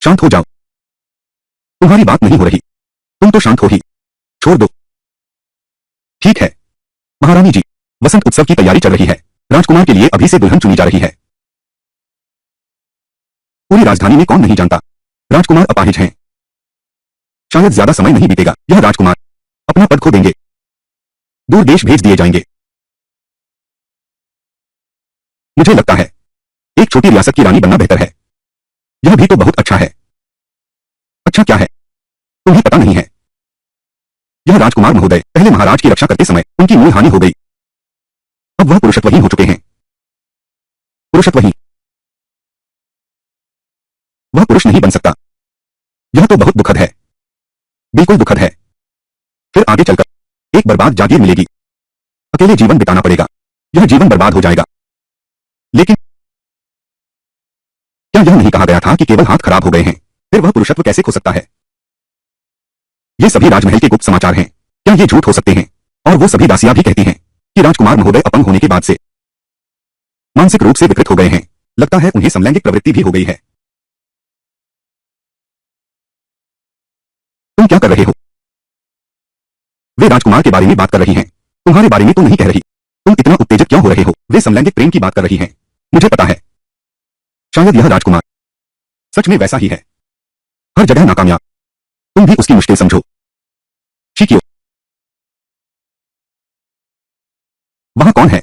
शांत हो जाओ। तुम्हारी बात नहीं हो रही। तुम तो शांत हो ही। छोड़ दो। ठीक है महारानी जी, वसंत उत्सव की तैयारी चल रही है। राजकुमार के लिए अभी से दुल्हन चुनी जा रही है। पूरी राजधानी में कौन नहीं जानता, राजकुमार अपाहिज हैं। शायद ज्यादा समय नहीं बीतेगा, यह राजकुमार अपना पद खो देंगे, दूर देश भेज दिए जाएंगे। मुझे लगता है एक छोटी रियासत की रानी बनना बेहतर है। यह भी तो बहुत अच्छा है। अच्छा क्या है, तुम्हें पता नहीं है। यह राजकुमार महोदय पहले महाराज की रक्षा करते समय उनकी मूल हानि हो गई। अब वह पुरुषत्वहीन हो चुके हैं। पुरुषत्वहीन? वह पुरुष नहीं बन सकता। यह तो बहुत दुखद है, बिल्कुल दुखद है। फिर आगे चलकर एक बर्बाद जागीर मिलेगी। अकेले जीवन बिताना पड़ेगा। यह जीवन बर्बाद हो जाएगा। लेकिन क्या यह नहीं कहा गया था कि केवल हाथ खराब हो गए हैं, फिर वह पुरुषत्व कैसे खो सकता है? ये सभी राजमहल के गुप्त समाचार हैं। क्या ये झूठ हो सकते हैं? और वो सभी दासियां भी कहती हैं कि राजकुमार महोदय अपंग होने के बाद से मानसिक रूप से विकृत हो गए हैं। लगता है उन्हें समलैंगिक प्रवृत्ति भी हो गई है। तुम क्या कर रहे हो? वे राजकुमार के बारे में बात कर रही हैं, तुम्हारे बारे में तो नहीं कह रही। तुम इतना उत्तेजित क्यों हो रहे हो? वे समलैंगिक प्रेम की बात कर रही हैं। मुझे पता है, शायद यह राजकुमार सच में वैसा ही है, हर जगह नाकामयाब। तुम भी उसकी मुश्किल समझो। शिकियो, वहां कौन है?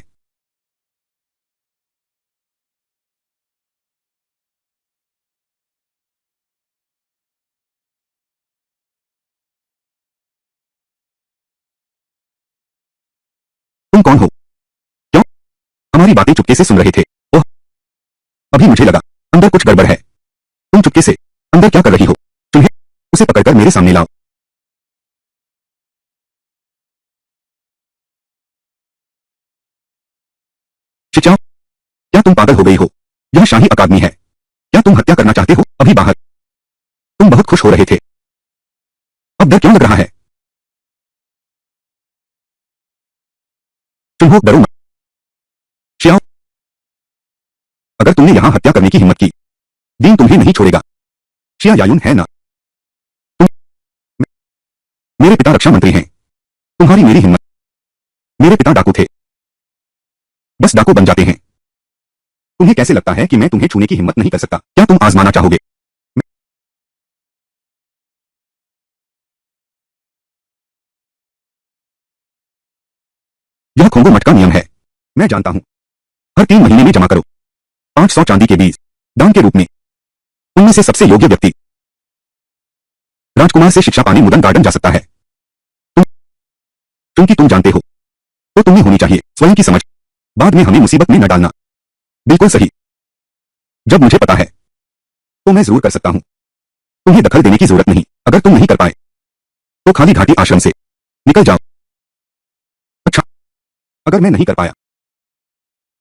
तुम कौन हो? क्यों हमारी बातें चुपके से सुन रहे थे? ओह, अभी मुझे लगा अंदर कुछ गड़बड़ है। तुम चुपके से अंदर क्या कर रही हो? तुम्हें उसे पकड़कर मेरे सामने लाओ। शिचाओ, क्या तुम पागल हो गई हो? यह शाही अकादमी है। क्या तुम हत्या करना चाहते हो? अभी बाहर तुम बहुत खुश हो रहे थे, अब डर क्यों लग रहा है? चुप डरो मत। शियाओ, अगर तुमने यहां हत्या करने की हिम्मत की, दीन तुम्हें नहीं छोड़ेगा। शिया यायुन है ना? तुम मेरे पिता रक्षा मंत्री हैं। तुम्हारी मेरी हिम्मत। मेरे पिता डाकू थे, बस डाकू बन जाते हैं। तुम्हें कैसे लगता है कि मैं तुम्हें छूने की हिम्मत नहीं कर सकता? क्या तुम आजमाना चाहोगे? यह खोंगो मठ का नियम है, मैं जानता हूं। हर 3 महीने में जमा करो 500 चांदी के बीज, दान के रूप में। उनमें से सबसे योग्य व्यक्ति राजकुमार से शिक्षा पाने मुदन गार्डन जा सकता है। तुम, क्योंकि तुम जानते हो, तो तुम्हें होनी चाहिए स्वयं की समझ। बाद में हमें मुसीबत में न डालना। बिल्कुल सही। जब मुझे पता है तो मैं जरूर कर सकता हूं। तुम्हें दखल देने की जरूरत नहीं। अगर तुम नहीं कर पाए तो खाली घाटी आश्रम से निकल जाओ। अच्छा, अगर मैं नहीं कर पाया,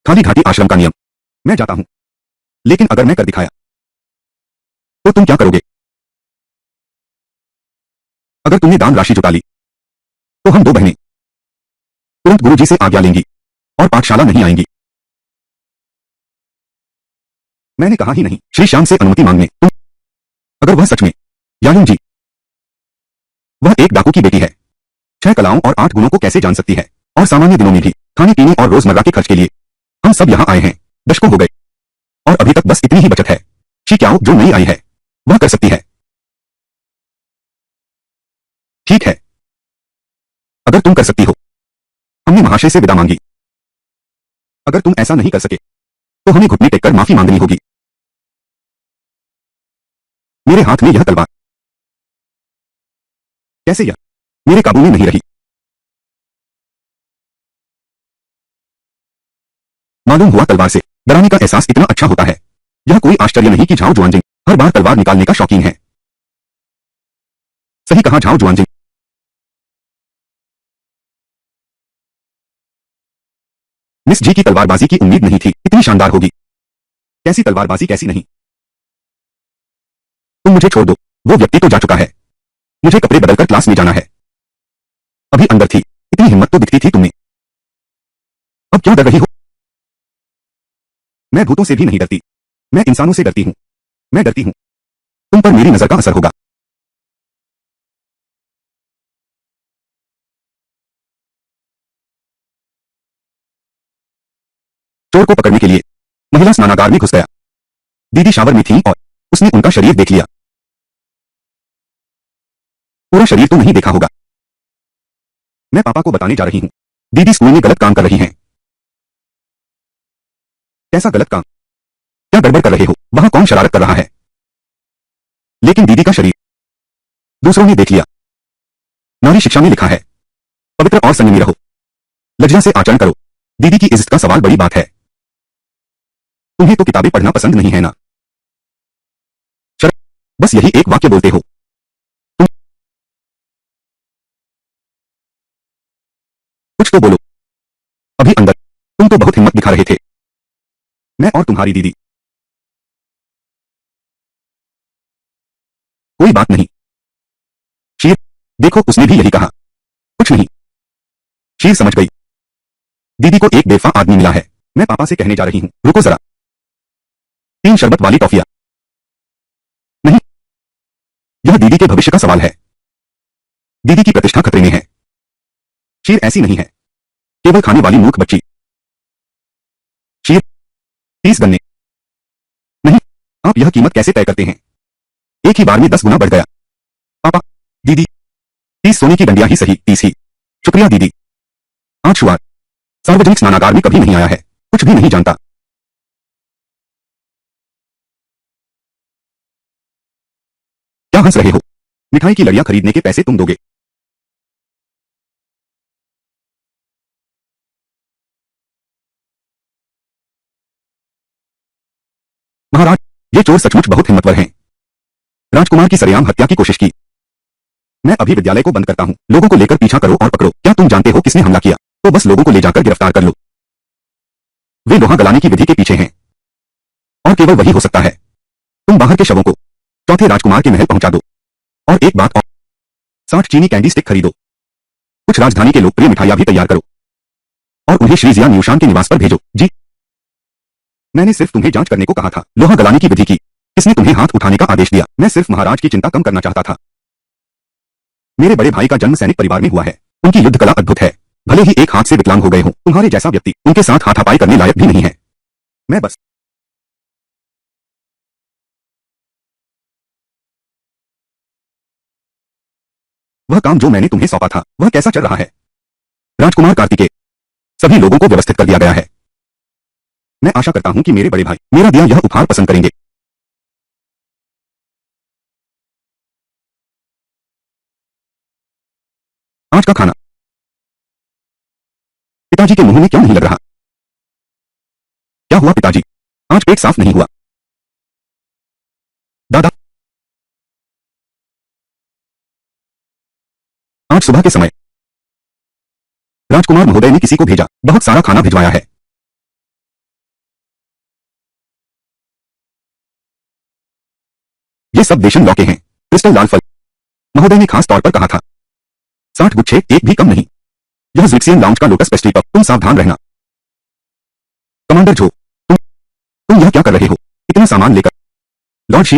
खाली घाटी आश्रम का नियम, मैं जाता हूं। लेकिन अगर मैं कर दिखाया तो तुम क्या करोगे? अगर तुमने दान राशि जुटा ली तो हम 2 बहनें तुरंत गुरुजी से आज्ञा लेंगी और पाठशाला नहीं आएंगी। मैंने कहा ही नहीं श्री श्याम से अनुमति मांगने। तुम, अगर वह सच में यायुन जी, वह एक डाकू की बेटी है, 6 कलाओं और 8 गुणों को कैसे जान सकती है? और सामान्य दिनों में भी खाने पीने और रोजमर्रा के खर्च के लिए हम सब यहाँ आए हैं। दशकों हो गए और अभी तक बस इतनी ही बचत है। शिक्याओ जो नई आई है वह कर सकती है। ठीक है, अगर तुम कर सकती हो। हमने महाशय से विदा मांगी। अगर तुम ऐसा नहीं कर सके तो हमें घुटने टेककर माफी मांगनी होगी। मेरे हाथ में यह तलवार, कैसे यह मेरे काबू में नहीं रही? मालूम हुआ तलवार से डराने का एहसास इतना अच्छा होता है। यह कोई आश्चर्य नहीं कि झाओ जुआनजिंग हर बार तलवार निकालने का शौकीन है। सही कहा झाओ जुआनजिंग। मिस जी की तलवारबाजी की उम्मीद नहीं थी इतनी शानदार होगी। कैसी तलवारबाजी, कैसी नहीं। तुम मुझे छोड़ दो, वो व्यक्ति तो जा चुका है। मुझे कपड़े बदलकर क्लास में जाना है। अभी अंदर थी, इतनी हिम्मत तो दिखती थी तुम्हें। अब क्यों डर रही हो? मैं भूतों से भी नहीं डरती, मैं इंसानों से डरती हूं। मैं डरती हूं तुम पर मेरी नजर का असर होगा। चोर को पकड़ने के लिए महिला स्नानागार में घुस गया। दीदी शावर में थी और उसने उनका शरीर देख लिया। पूरा शरीर तो नहीं देखा होगा। मैं पापा को बताने जा रही हूँ। दीदी स्कूल में गलत काम कर रही हैं। कैसा गलत काम? क्या गड़बड़ कर रहे हो? वहां कौन शरारत कर रहा है? लेकिन दीदी का शरीर दूसरों ने देख लिया। नारी शिक्षा में लिखा है, पवित्र और संयमी रहो, लज्जा से आचरण करो। दीदी की इज्जत का सवाल बड़ी बात है। तुम्हें तो किताबें पढ़ना पसंद नहीं है ना? शर्म, बस यही एक वाक्य बोलते हो। तुम कुछ तो बोलो। अभी अंदर तुम तो बहुत हिम्मत दिखा रहे थे। मैं और तुम्हारी दीदी। कोई बात नहीं। शीर, देखो उसने भी यही कहा। कुछ नहीं। शीर समझ गई। दीदी को एक बेवफा आदमी मिला है। मैं पापा से कहने जा रही हूँ। रुको जरा। 3 शरबत वाली टॉफियां। नहीं, यह दीदी के भविष्य का सवाल है। दीदी की प्रतिष्ठा खतरे में है। शीर ऐसी नहीं है, केवल खाने वाली मूर्ख बच्ची। शीर, 30 गन्ने। नहीं, आप यह कीमत कैसे तय करते हैं? एक ही बार में 10 गुना बढ़ गया। पापा, दीदी, 30 सोने की डंडियां ही सही, 30 ही। शुक्रिया दीदी। आज शुरुआत सार्वजनिक स्नानागार में कभी नहीं आया है, कुछ भी नहीं जानता। क्या हंस रहे हो? मिठाई की लड़ियां खरीदने के पैसे तुम दोगे। महाराज, ये चोर सचमुच बहुत हिम्मतवर हैं। राजकुमार की सरेआम हत्या की कोशिश की। मैं अभी विद्यालय को बंद करता हूँ। लोगों को लेकर पीछा करो और पकड़ो। क्या तुम जानते हो किसने हमला किया? तो बस लोगों को ले जाकर गिरफ्तार कर लो। वे लोहा गलाने की विधि के पीछे हैं और केवल वही हो सकता है। तुम बाहर के शवों को चौथे राजकुमार के महल पहुंचा दो। और एक बात और, 60 चीनी कैंडी स्टिक खरीदो। कुछ राजधानी के लोकप्रिय मिठाइयां भी तैयार करो और उन्हें श्री जिया न्यूशान के निवास पर भेजो। जी, मैंने सिर्फ तुम्हें जांच करने को कहा था। लोहा गलाने की विधि की किसने तुम्हें हाथ उठाने का आदेश दिया? मैं सिर्फ महाराज की चिंता कम करना चाहता था। मेरे बड़े भाई का जन्म सैनिक परिवार में हुआ है। उनकी युद्ध कला अद्भुत है। भले ही एक हाथ से विकलांग हो गए हो, तुम्हारे जैसा व्यक्ति उनके साथ हाथापाई करने लायक भी नहीं है। मैं बस वह काम जो मैंने तुम्हें सौंपा था, वह कैसा चल रहा है? राजकुमार कार्तिकेय, सभी लोगों को व्यवस्थित कर दिया गया है। मैं आशा करता हूं कि मेरे बड़े भाई मेरा दिया यह उपहार पसंद करेंगे। आज का खाना पिताजी के मुंह में क्यों नहीं लग रहा? क्या हुआ पिताजी? आज पेट साफ नहीं हुआ? दादा, आज सुबह के समय राजकुमार महोदय ने किसी को भेजा, बहुत सारा खाना भिजवाया है। ये सब देशन लौके हैं, क्रिस्टल लाल फल। महोदय ने खास तौर पर कहा था, 60 गुच्छे, एक भी कम नहीं। यह ज़िक्सियन लाउंज का लोटस पेस्ट्री कप। तुम सावधान रहना। कमांडर जो, तुम यह क्या कर रहे हो? इतना सामान लेकर? लॉर्ड शी,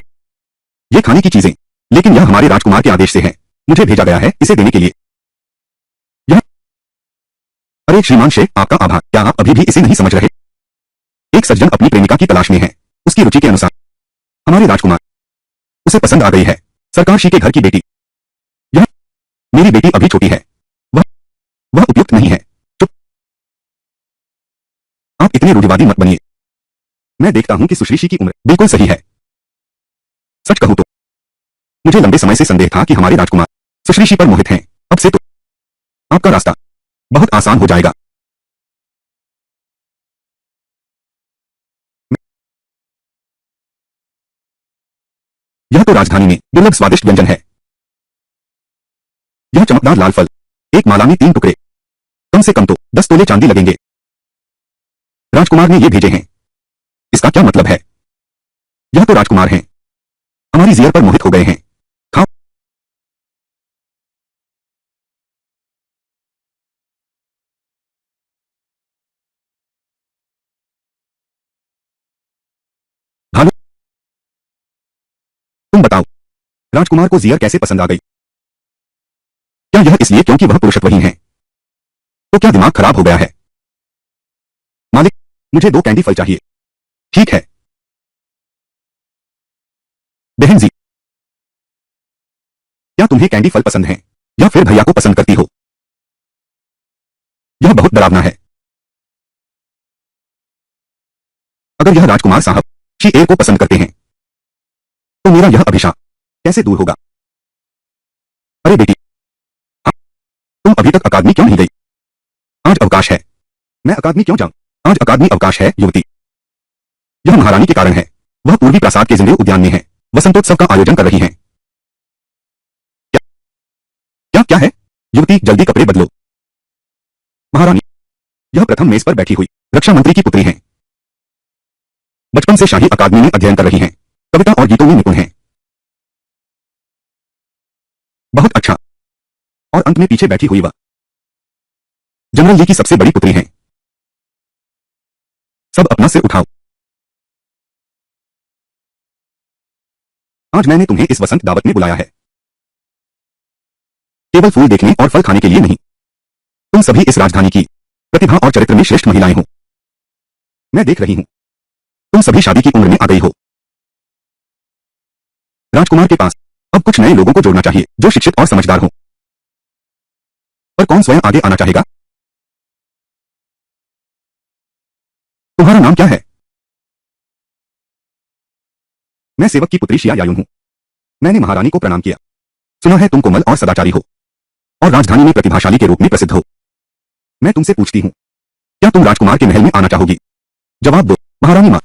ये खाने की चीजें, लेकिन यह हमारे राजकुमार के आदेश से है। मुझे भेजा गया है इसे देने के लिए। यह अरे श्रीमान शेख, आपका आभार। क्या आप अभी भी इसे नहीं समझ रहे? एक सज्जन अपनी प्रेमिका की तलाश में है। उसकी रुचि के अनुसार हमारे राजकुमार उसे पसंद आ गई है। सरकार शी के घर की बेटी। यह मेरी बेटी अभी छोटी है। वह वह उपयुक्त नहीं है। चुप। आप इतने रूढ़िवादी मत बनिए। मैं देखता हूं कि सुश्री शी की उम्र बिल्कुल सही है। सच कहूं तो मुझे लंबे समय से संदेह था कि हमारे राजकुमार सुश्री शी पर मोहित हैं। अब से तो आपका रास्ता बहुत आसान हो जाएगा। यह तो राजधानी में दुर्लभ स्वादिष्ट व्यंजन है। यह चमकदार लाल फल, एक माला में 3 टुकड़े, कम से कम तो 10 तोले चांदी लगेंगे। राजकुमार ने ये भेजे हैं। इसका क्या मतलब है? यह तो राजकुमार हैं, हमारी जियर पर मोहित हो गए हैं। खाओ। भालू, तुम बताओ, राजकुमार को जियर कैसे पसंद आ गई? क्या यह इसलिए क्योंकि वह पुरुषत्वहीन है? तो क्या दिमाग खराब हो गया है? मालिक, मुझे 2 कैंडी फल चाहिए। ठीक है बहन जी, क्या तुम्हें कैंडी फल पसंद हैं या फिर भैया को पसंद करती हो? यह बहुत डरावना है। अगर यह राजकुमार साहब शी एयर को पसंद करते हैं तो मेरा यह अभिशाप कैसे दूर होगा? अरे बेटी, हाँ, तुम अभी तक अकादमी क्यों नहीं गई? आज अवकाश है। मैं अकादमी क्यों जाऊं? आज अकादमी अवकाश है युवती। यह महारानी के कारण है। वह पूर्वी प्रासाद के जिंदे उद्यान में है, वसंतोत्सव का आयोजन कर रही हैं। क्या क्या क्या है? युवती, जल्दी कपड़े बदलो। महारानी, यह प्रथम मेज पर बैठी हुई रक्षा मंत्री की पुत्री हैं। बचपन से शाही अकादमी में अध्ययन कर रही हैं, कविता और गीतों में निपुण हैं। बहुत अच्छा। और अंत में पीछे बैठी हुई वह जनरल ली की सबसे बड़ी पुत्री हैं। सब अपना सिर उठाओ। आज मैंने तुम्हें इस वसंत दावत में बुलाया है, केवल फूल देखने और फल खाने के लिए नहीं। तुम सभी इस राजधानी की प्रतिभा और चरित्र में श्रेष्ठ महिलाएं हो। मैं देख रही हूं, तुम सभी शादी की उम्र में आ गई हो। राजकुमार के पास अब कुछ नए लोगों को जोड़ना चाहिए जो शिक्षित और समझदार हो। पर कौन स्वयं आगे आना चाहेगा? तुम्हारा नाम क्या है? मैं सेवक की पुत्री शिया यायून हूं। मैंने महारानी को प्रणाम किया। सुना है तुम कोमल और सदाचारी हो और राजधानी में प्रतिभाशाली के रूप में प्रसिद्ध हो। मैं तुमसे पूछती हूं, क्या तुम राजकुमार के महल में आना चाहोगी? जवाब दो महारानी मां।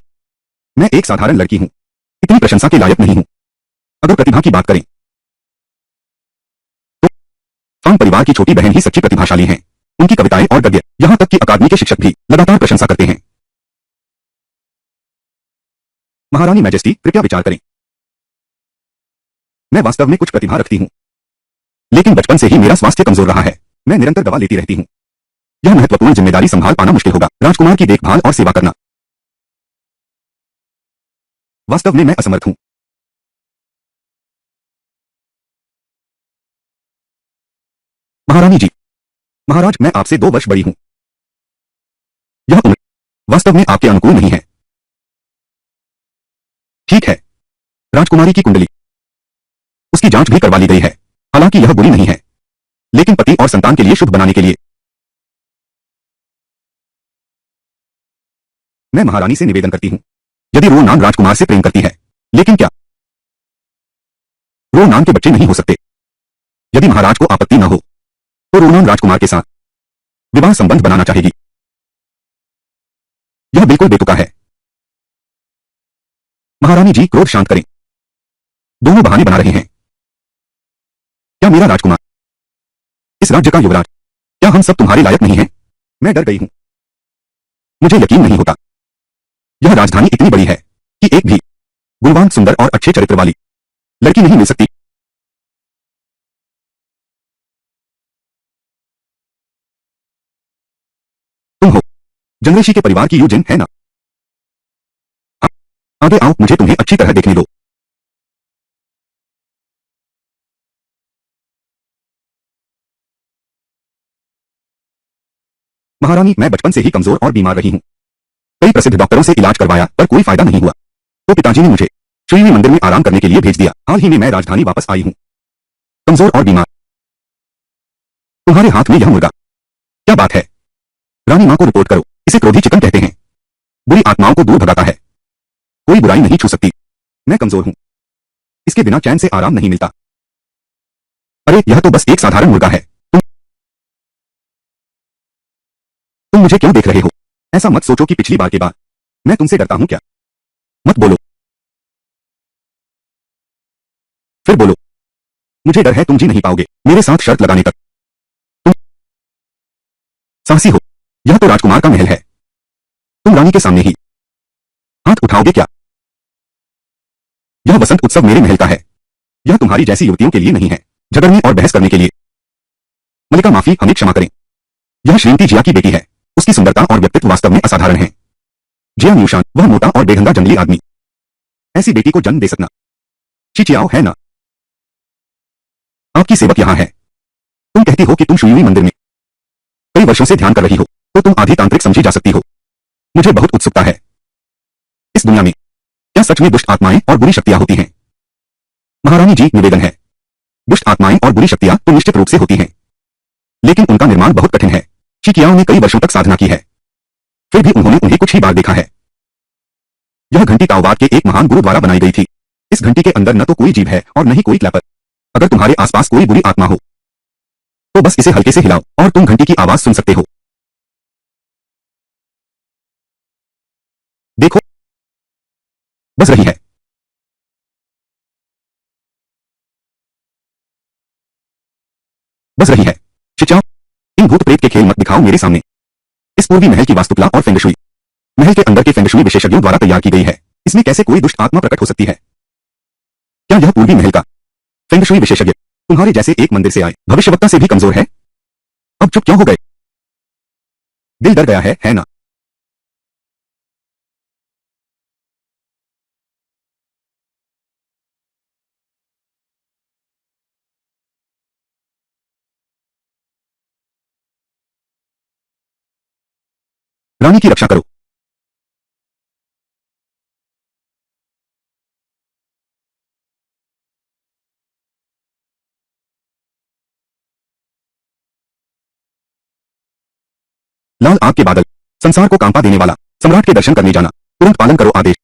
मैं एक साधारण लड़की हूं, इतनी प्रशंसा के लायक नहीं हूं। अगर प्रतिभा की बात करें तो फांग परिवार की छोटी बहन ही सच्ची प्रतिभाशाली हैं। उनकी कविताएं और गद्य, यहां तक कि अकादमी के शिक्षक भी लगातार प्रशंसा करते हैं। महारानी मैजेस्टी, कृपया विचार करें। मैं वास्तव में कुछ प्रतिभा रखती हूं, लेकिन बचपन से ही मेरा स्वास्थ्य कमजोर रहा है। मैं निरंतर दवा लेती रहती हूं। यह महत्वपूर्ण जिम्मेदारी संभाल पाना मुश्किल होगा। राजकुमार की देखभाल और सेवा करना वास्तव में मैं असमर्थ हूं। महारानी जी, महाराज, मैं आपसे 2 वर्ष बड़ी हूं। यह उम्र वास्तव में आपके अनुकूल नहीं है। ठीक है। राजकुमारी की कुंडली, उसकी जांच भी करवा ली गई है। हालांकि यह बुरी नहीं है, लेकिन पति और संतान के लिए शुभ बनाने के लिए मैं महारानी से निवेदन करती हूं, यदि रोनान राजकुमार से प्रेम करती है, लेकिन क्या रोनान के बच्चे नहीं हो सकते? यदि महाराज को आपत्ति न हो तो रोनान राजकुमार के साथ विवाह संबंध बनाना चाहेगी। यह बिल्कुल बेतुका है। महारानी जी, क्रोध शांत करें। दोनों बहाने बना रहे हैं। क्या मेरा राजकुमार इस राज्य का युवराज, क्या हम सब तुम्हारे लायक नहीं हैं? मैं डर गई हूं। मुझे यकीन नहीं होता। यह राजधानी इतनी बड़ी है कि एक भी गुणवान, सुंदर और अच्छे चरित्र वाली लड़की नहीं मिल सकती। तुम हो जनरेशी के परिवार की यूजिन, है ना? हाँ, आगे आओ, मुझे तुम्हें अच्छी तरह देखने दो। महारानी, मैं बचपन से ही कमजोर और बीमार रही हूं। कई प्रसिद्ध डॉक्टरों से इलाज करवाया पर कोई फायदा नहीं हुआ। तो पिताजी ने मुझे श्रीवी मंदिर में आराम करने के लिए भेज दिया। हाल ही में मैं राजधानी वापस आई हूं, कमजोर और बीमार। तुम्हारे हाथ में यह मुर्गा, क्या बात है? रानी मां को रिपोर्ट करो। इसे क्रोधी चिकन कहते हैं। बुरी आत्माओं को दूर भगाता है। कोई बुराई नहीं छू सकती। मैं कमजोर हूं, इसके बिना चैन से आराम नहीं मिलता। अरे, यह तो बस एक साधारण मुर्गा है। तुम मुझे क्यों देख रहे हो? ऐसा मत सोचो कि पिछली बार के बाद मैं तुमसे डरता हूं क्या? मत बोलो, फिर बोलो। मुझे डर है तुम जी नहीं पाओगे मेरे साथ शर्त लगाने तक। तुम साहसी हो। यह तो राजकुमार का महल है। तुम रानी के सामने ही हाथ उठाओगे क्या? यह वसंत उत्सव मेरे महल का है। यह तुम्हारी जैसी युवतियों के लिए नहीं है, झगड़ने और बहस करने के लिए। मलिका, माफी, हमें क्षमा करें। यह श्रीमती जिया की बेटी है। उसकी सुंदरता और व्यक्तित्व वास्तव में असाधारण है। जिया न्यूशान, वह मोटा और बेढंगा जंगली आदमी ऐसी बेटी को जन्म दे सकना चिचियाओ है ना? आपकी सेवक यहाँ है। तुम कहती हो कि तुम शुयुई मंदिर में कई वर्षों से ध्यान कर रही हो, तो तुम आधी तांत्रिक समझी जा सकती हो। मुझे बहुत उत्सुकता है, इस दुनिया में क्या सच में दुष्ट आत्माएं और बुरी शक्तियां होती हैं? महारानी जी, निवेदन है, दुष्ट आत्माएं और बुरी शक्तियां तो निश्चित रूप से होती हैं, लेकिन उनका निर्माण बहुत कठिन है। शिकियाओं ने कई वर्षों तक साधना की है, फिर भी उन्होंने उन्हें कुछ ही बार देखा है। यह घंटी ताओवाद के एक महान गुरु द्वारा बनाई गई थी। इस घंटी के अंदर न तो कोई जीभ है और न ही कोई क्लैपर। अगर तुम्हारे आसपास कोई बुरी आत्मा हो तो बस इसे हल्के से हिलाओ और तुम घंटी की आवाज सुन सकते हो। देखो, बज रही है। बज रही है। शिचाओ, इन भूत प्रेत के खेल मत दिखाओ मेरे सामने। इस पूर्वी महल की वास्तुकला और फेंगशुई महल के अंदर के फेंगशुई विशेषज्ञों द्वारा तैयार की गई है। इसमें कैसे कोई दुष्ट आत्मा प्रकट हो सकती है? क्या यह पूर्वी महल का फेंगशुई विशेषज्ञ तुम्हारे जैसे एक मंदिर से आए भविष्यवक्ता से भी कमजोर है? अब चुप क्यों हो गए? दिल डर गया है ना? रानी की रक्षा करो। लाल आग के बादल, संसार को कांपा देने वाला, सम्राट के दर्शन करने जाना, तुरंत पालन करो आदेश।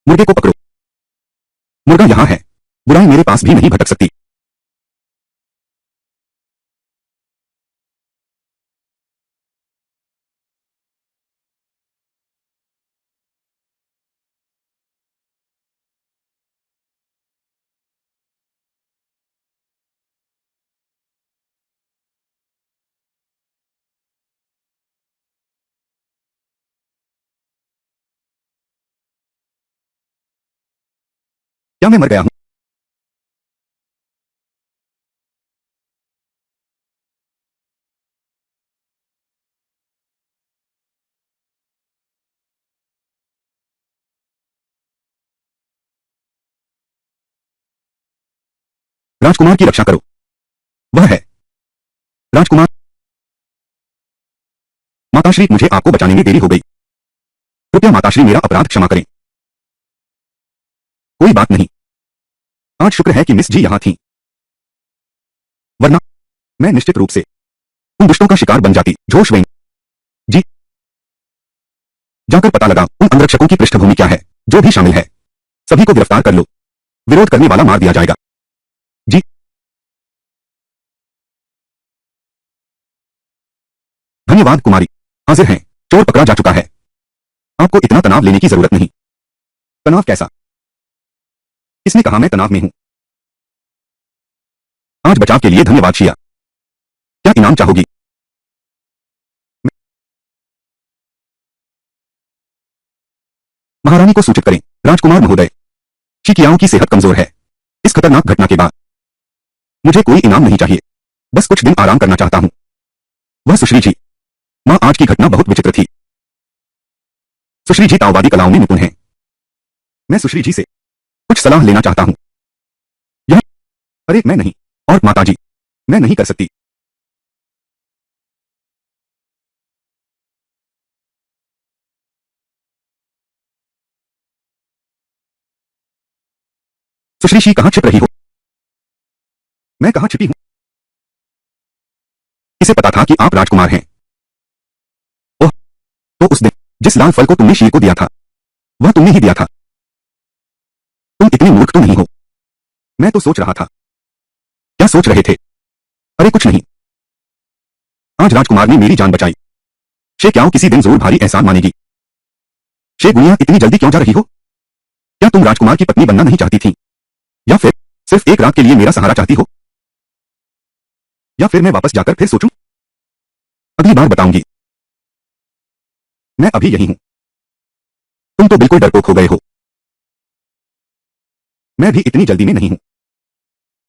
मुर्गे को पकड़ो। मुर्गा यहां है। बुराई मेरे पास भी नहीं भटक सकती। क्या मैं मर गया हूं? राजकुमार की रक्षा करो। वह है राजकुमार। माताश्री, मुझे आपको बचाने में देरी हो गई। कृपया माताश्री मेरा अपराध क्षमा करें। कोई बात नहीं। आज शुक्र है कि मिस जी यहां थी, वरना मैं निश्चित रूप से उन दुष्टों का शिकार बन जाती। जोश वेंग जी, जाकर पता लगा उन अंगरक्षकों की पृष्ठभूमि क्या है। जो भी शामिल है सभी को गिरफ्तार कर लो। विरोध करने वाला मार दिया जाएगा। जी, धन्यवाद कुमारी। हाजिर हैं। चोर पकड़ा जा चुका है। आपको इतना तनाव लेने की जरूरत नहीं। तनाव कैसा? किसने कहा मैं तनाव में हूं? आज बचाव के लिए धन्यवाद शिया। क्या इनाम चाहोगी? महारानी को सूचित करें। राजकुमार महोदय, शिकियाओं की सेहत कमजोर है। इस खतरनाक घटना के बाद मुझे कोई इनाम नहीं चाहिए, बस कुछ दिन आराम करना चाहता हूं। वह सुश्री जी, मां, आज की घटना बहुत विचित्र थी। सुश्री जी ताओवादी कलाओं में निपुण हैं। मैं सुश्री जी से कुछ सलाह लेना चाहता हूं। यह अरे मैं नहीं। और माताजी, मैं नहीं कर सकती। सुश्री जी कहां छिप रही हो? मैं कहां छिपी हूं? इसे पता था कि आप राजकुमार हैं। ओह, तो उस दिन जिस लाल फल को तुमने शीर को दिया था वह तुमने ही दिया था। तुम इतने मूर्ख तो नहीं हो। मैं तो सोच रहा था। क्या सोच रहे थे? अरे कुछ नहीं। आज राजकुमार ने मेरी जान बचाई। शे क्याओ किसी दिन जरूर भारी एहसान मानेगी। शे गुनिया, इतनी जल्दी क्यों जा रही हो? क्या तुम राजकुमार की पत्नी बनना नहीं चाहती थी, या फिर सिर्फ एक रात के लिए मेरा सहारा चाहती हो? या फिर मैं वापस जाकर फिर सोचूं? अगली बार बताऊंगी। मैं अभी यही हूं। तुम तो बिल्कुल डरपोक हो गए हो। मैं भी इतनी जल्दी में नहीं हूं।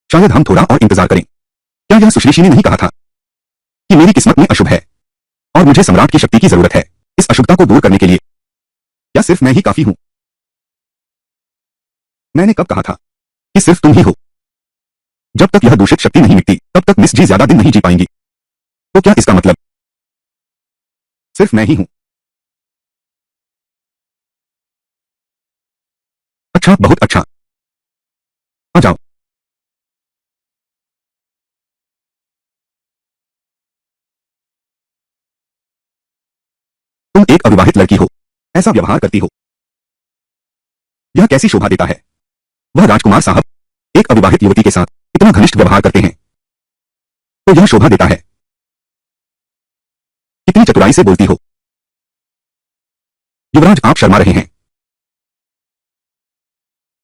शायद हम थोड़ा और इंतजार करें। क्या यह सुश्रीषी ने नहीं कहा था कि मेरी किस्मत में अशुभ है और मुझे सम्राट की शक्ति की जरूरत है? इस अशुद्धता को दूर करने के लिए क्या सिर्फ मैं ही काफी हूं? मैंने कब कहा था कि सिर्फ तुम ही हो? जब तक यह दूषित शक्ति नहीं मिटती तब तक मिस जी ज्यादा दिन नहीं जी पाएंगी। तो क्या इसका मतलब सिर्फ मैं ही हूं? अच्छा, बहुत अच्छा। आ जाओ। तुम एक अविवाहित लड़की हो, ऐसा व्यवहार करती हो, यह कैसी शोभा देता है? वह राजकुमार साहब एक अविवाहित युवती के साथ इतना घनिष्ठ व्यवहार करते हैं तो यह शोभा देता है। कितनी चतुराई से बोलती हो। युवराज, आप शर्मा रहे हैं।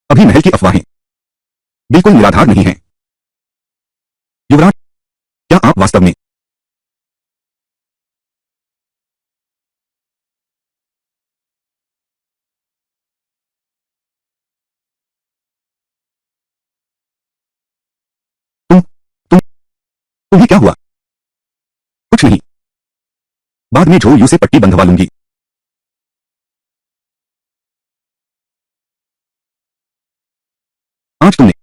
अभी महल की अफवाहें बिल्कुल निराधार नहीं है। युवराज, क्या आप वास्तव में तुम तुम तुम्हें क्या हुआ? कुछ नहीं, बाद में झोल यू से पट्टी बंधवा लूंगी। आज तुमने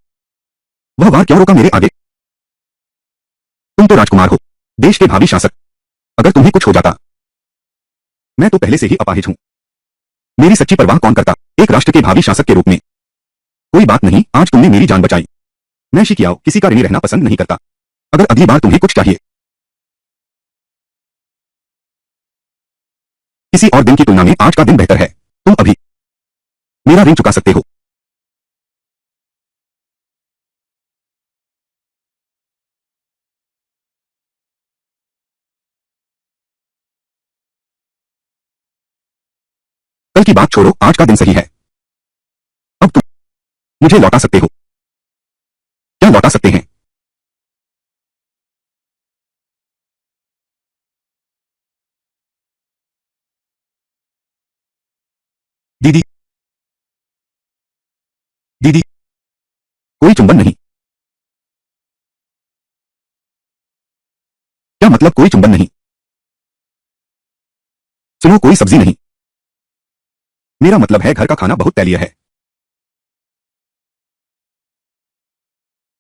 वह वार क्यों रोका मेरे आगे? तुम तो राजकुमार हो, देश के भावी शासक। अगर तुम्हें कुछ हो जाता, मैं तो पहले से ही अपाहिज हूं। मेरी सच्ची परवाह कौन करता एक राष्ट्र के भावी शासक के रूप में? कोई बात नहीं, आज तुमने मेरी जान बचाई। मैं शिकियाओ किसी का ऋणी रहना पसंद नहीं करता। अगर अगली बार तुम्हें कुछ चाहिए किसी और दिन की तुलना में आज का दिन बेहतर है। तुम अभी मेरा ऋण चुका सकते हो। कल की बात छोड़ो, आज का दिन सही है। अब तुम मुझे लौटा सकते हो। क्या लौटा सकते हैं? दीदी, दीदी, कोई चुंबन नहीं। क्या मतलब कोई चुंबन नहीं? सुनो, कोई सब्जी नहीं। मेरा मतलब है घर का खाना बहुत तैलीय है।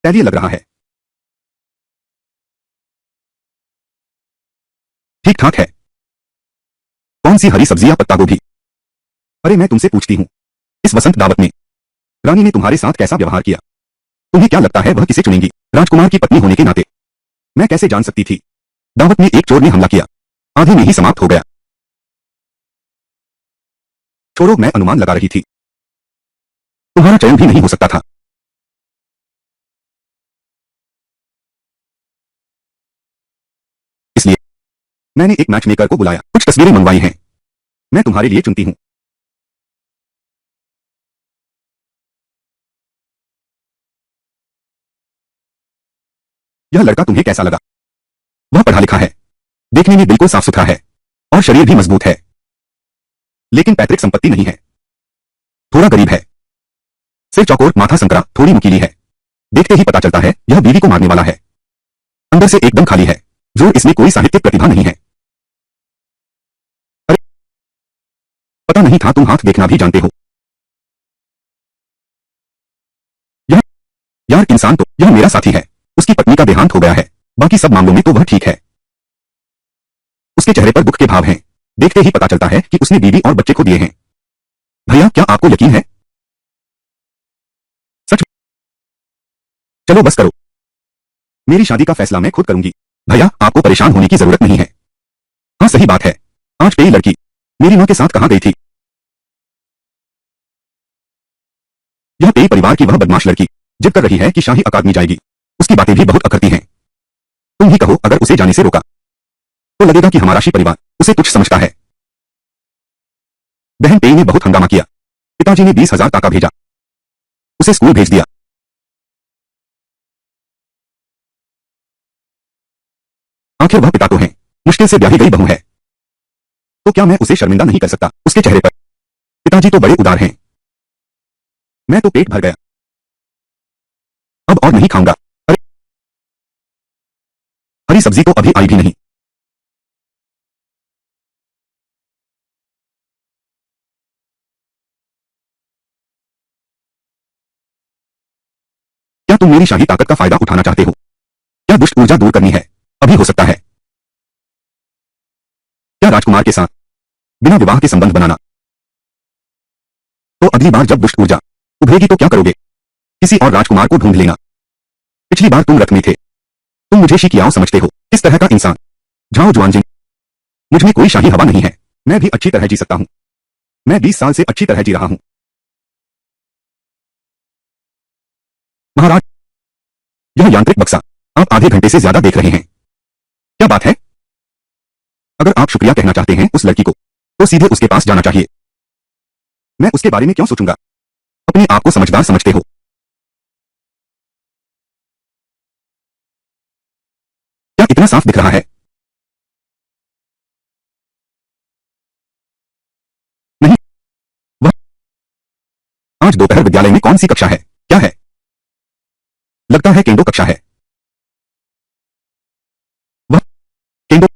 तैलीय लग रहा है। ठीक ठाक है। कौन सी हरी सब्जी या पत्ता गोभी? अरे मैं तुमसे पूछती हूँ, इस वसंत दावत में रानी ने तुम्हारे साथ कैसा व्यवहार किया? तुम्हें क्या लगता है वह किसे चुनेंगी? राजकुमार की पत्नी होने के नाते मैं कैसे जान सकती थी? दावत में एक चोर ने हमला किया, आधे में ही समाप्त हो गया। छोड़ो, मैं अनुमान लगा रही थी। तुम्हारा चयन भी नहीं हो सकता था। इसलिए मैंने एक मैच मेकर को बुलाया, कुछ तस्वीरें मंगवाई हैं। मैं तुम्हारे लिए चुनती हूँ। यह लड़का तुम्हें कैसा लगा? वह पढ़ा लिखा है, देखने में बिल्कुल साफ सुथरा है और शरीर भी मजबूत है, लेकिन पैतृक संपत्ति नहीं है। थोड़ा गरीब है, सिर चौकोर, माथा संकरा, थोड़ी नुकीली है। देखते ही पता चलता है यह बीवी को मारने वाला है। अंदर से एकदम खाली है, जोर इसमें कोई साहित्यिक प्रतिभा नहीं है। अरे, पता नहीं था तुम हाथ देखना भी जानते हो। यह यार, इंसान तो यह मेरा साथी है। उसकी पत्नी का देहांत हो गया है, बाकी सब मामलों में तो वह ठीक है। उसके चेहरे पर दुख के भाव हैं। देखते ही पता चलता है कि उसने बीवी और बच्चे खो दिए हैं। भैया, क्या आपको यकीन है? सच? चलो बस करो, मेरी शादी का फैसला मैं खुद करूंगी। भैया, आपको परेशान होने की जरूरत नहीं है। हाँ, सही बात है। आज पेई लड़की मेरी मां के साथ कहाँ गई थी? यह पेई परिवार की वह बदमाश लड़की जिद कर रही है कि शाही अकादमी जाएगी। उसकी बातें भी बहुत अखरती हैं। तुम ही कहो, अगर उसे जाने से रोका तो लगेगा कि हमारा शी परिवार उसे तुच्छ समझता है। बहन पेई ने बहुत हंगामा किया। पिताजी ने 20,000 टाका भेजा, उसे स्कूल भेज दिया। आखिर वह पिता तो है, मुश्किल से ब्याही गई बहू है। तो क्या मैं उसे शर्मिंदा नहीं कर सकता? उसके चेहरे पर पिताजी तो बड़े उदार हैं। मैं तो पेट भर गया, अब और नहीं खाऊंगा। अरे, हरी सब्जी तो अभी आई भी नहीं। तुम मेरी शाही ताकत का फायदा उठाना चाहते हो। क्या दुष्ट ऊर्जा दूर करनी है? अभी हो सकता है। क्या राजकुमार के साथ बिना विवाह के संबंध बनाना? तो अगली बार जब दुष्ट ऊर्जा उभरेगी तो क्या करोगे? किसी और राजकुमार को ढूंढ लेना। पिछली बार तुम रथ में थे। तुम मुझे शिकियाओ समझते हो, इस तरह का इंसान। झाओ जुआनजिन, मुझ में कोई शाही हवा नहीं है। मैं भी अच्छी तरह जी सकता हूं। मैं 20 साल से अच्छी तरह जी रहा हूं। महाराज, यह यांत्रिक बक्सा आप आधे घंटे से ज्यादा देख रहे हैं। क्या बात है? अगर आप शुक्रिया कहना चाहते हैं उस लड़की को, तो सीधे उसके पास जाना चाहिए। मैं उसके बारे में क्यों सोचूंगा? अपने आप को समझदार समझते हो। क्या इतना साफ दिख रहा है? नहीं। वह आज दोपहर विद्यालय में कौन सी कक्षा है? क्या है? लगता है केंडो कक्षा है। वह केंडो।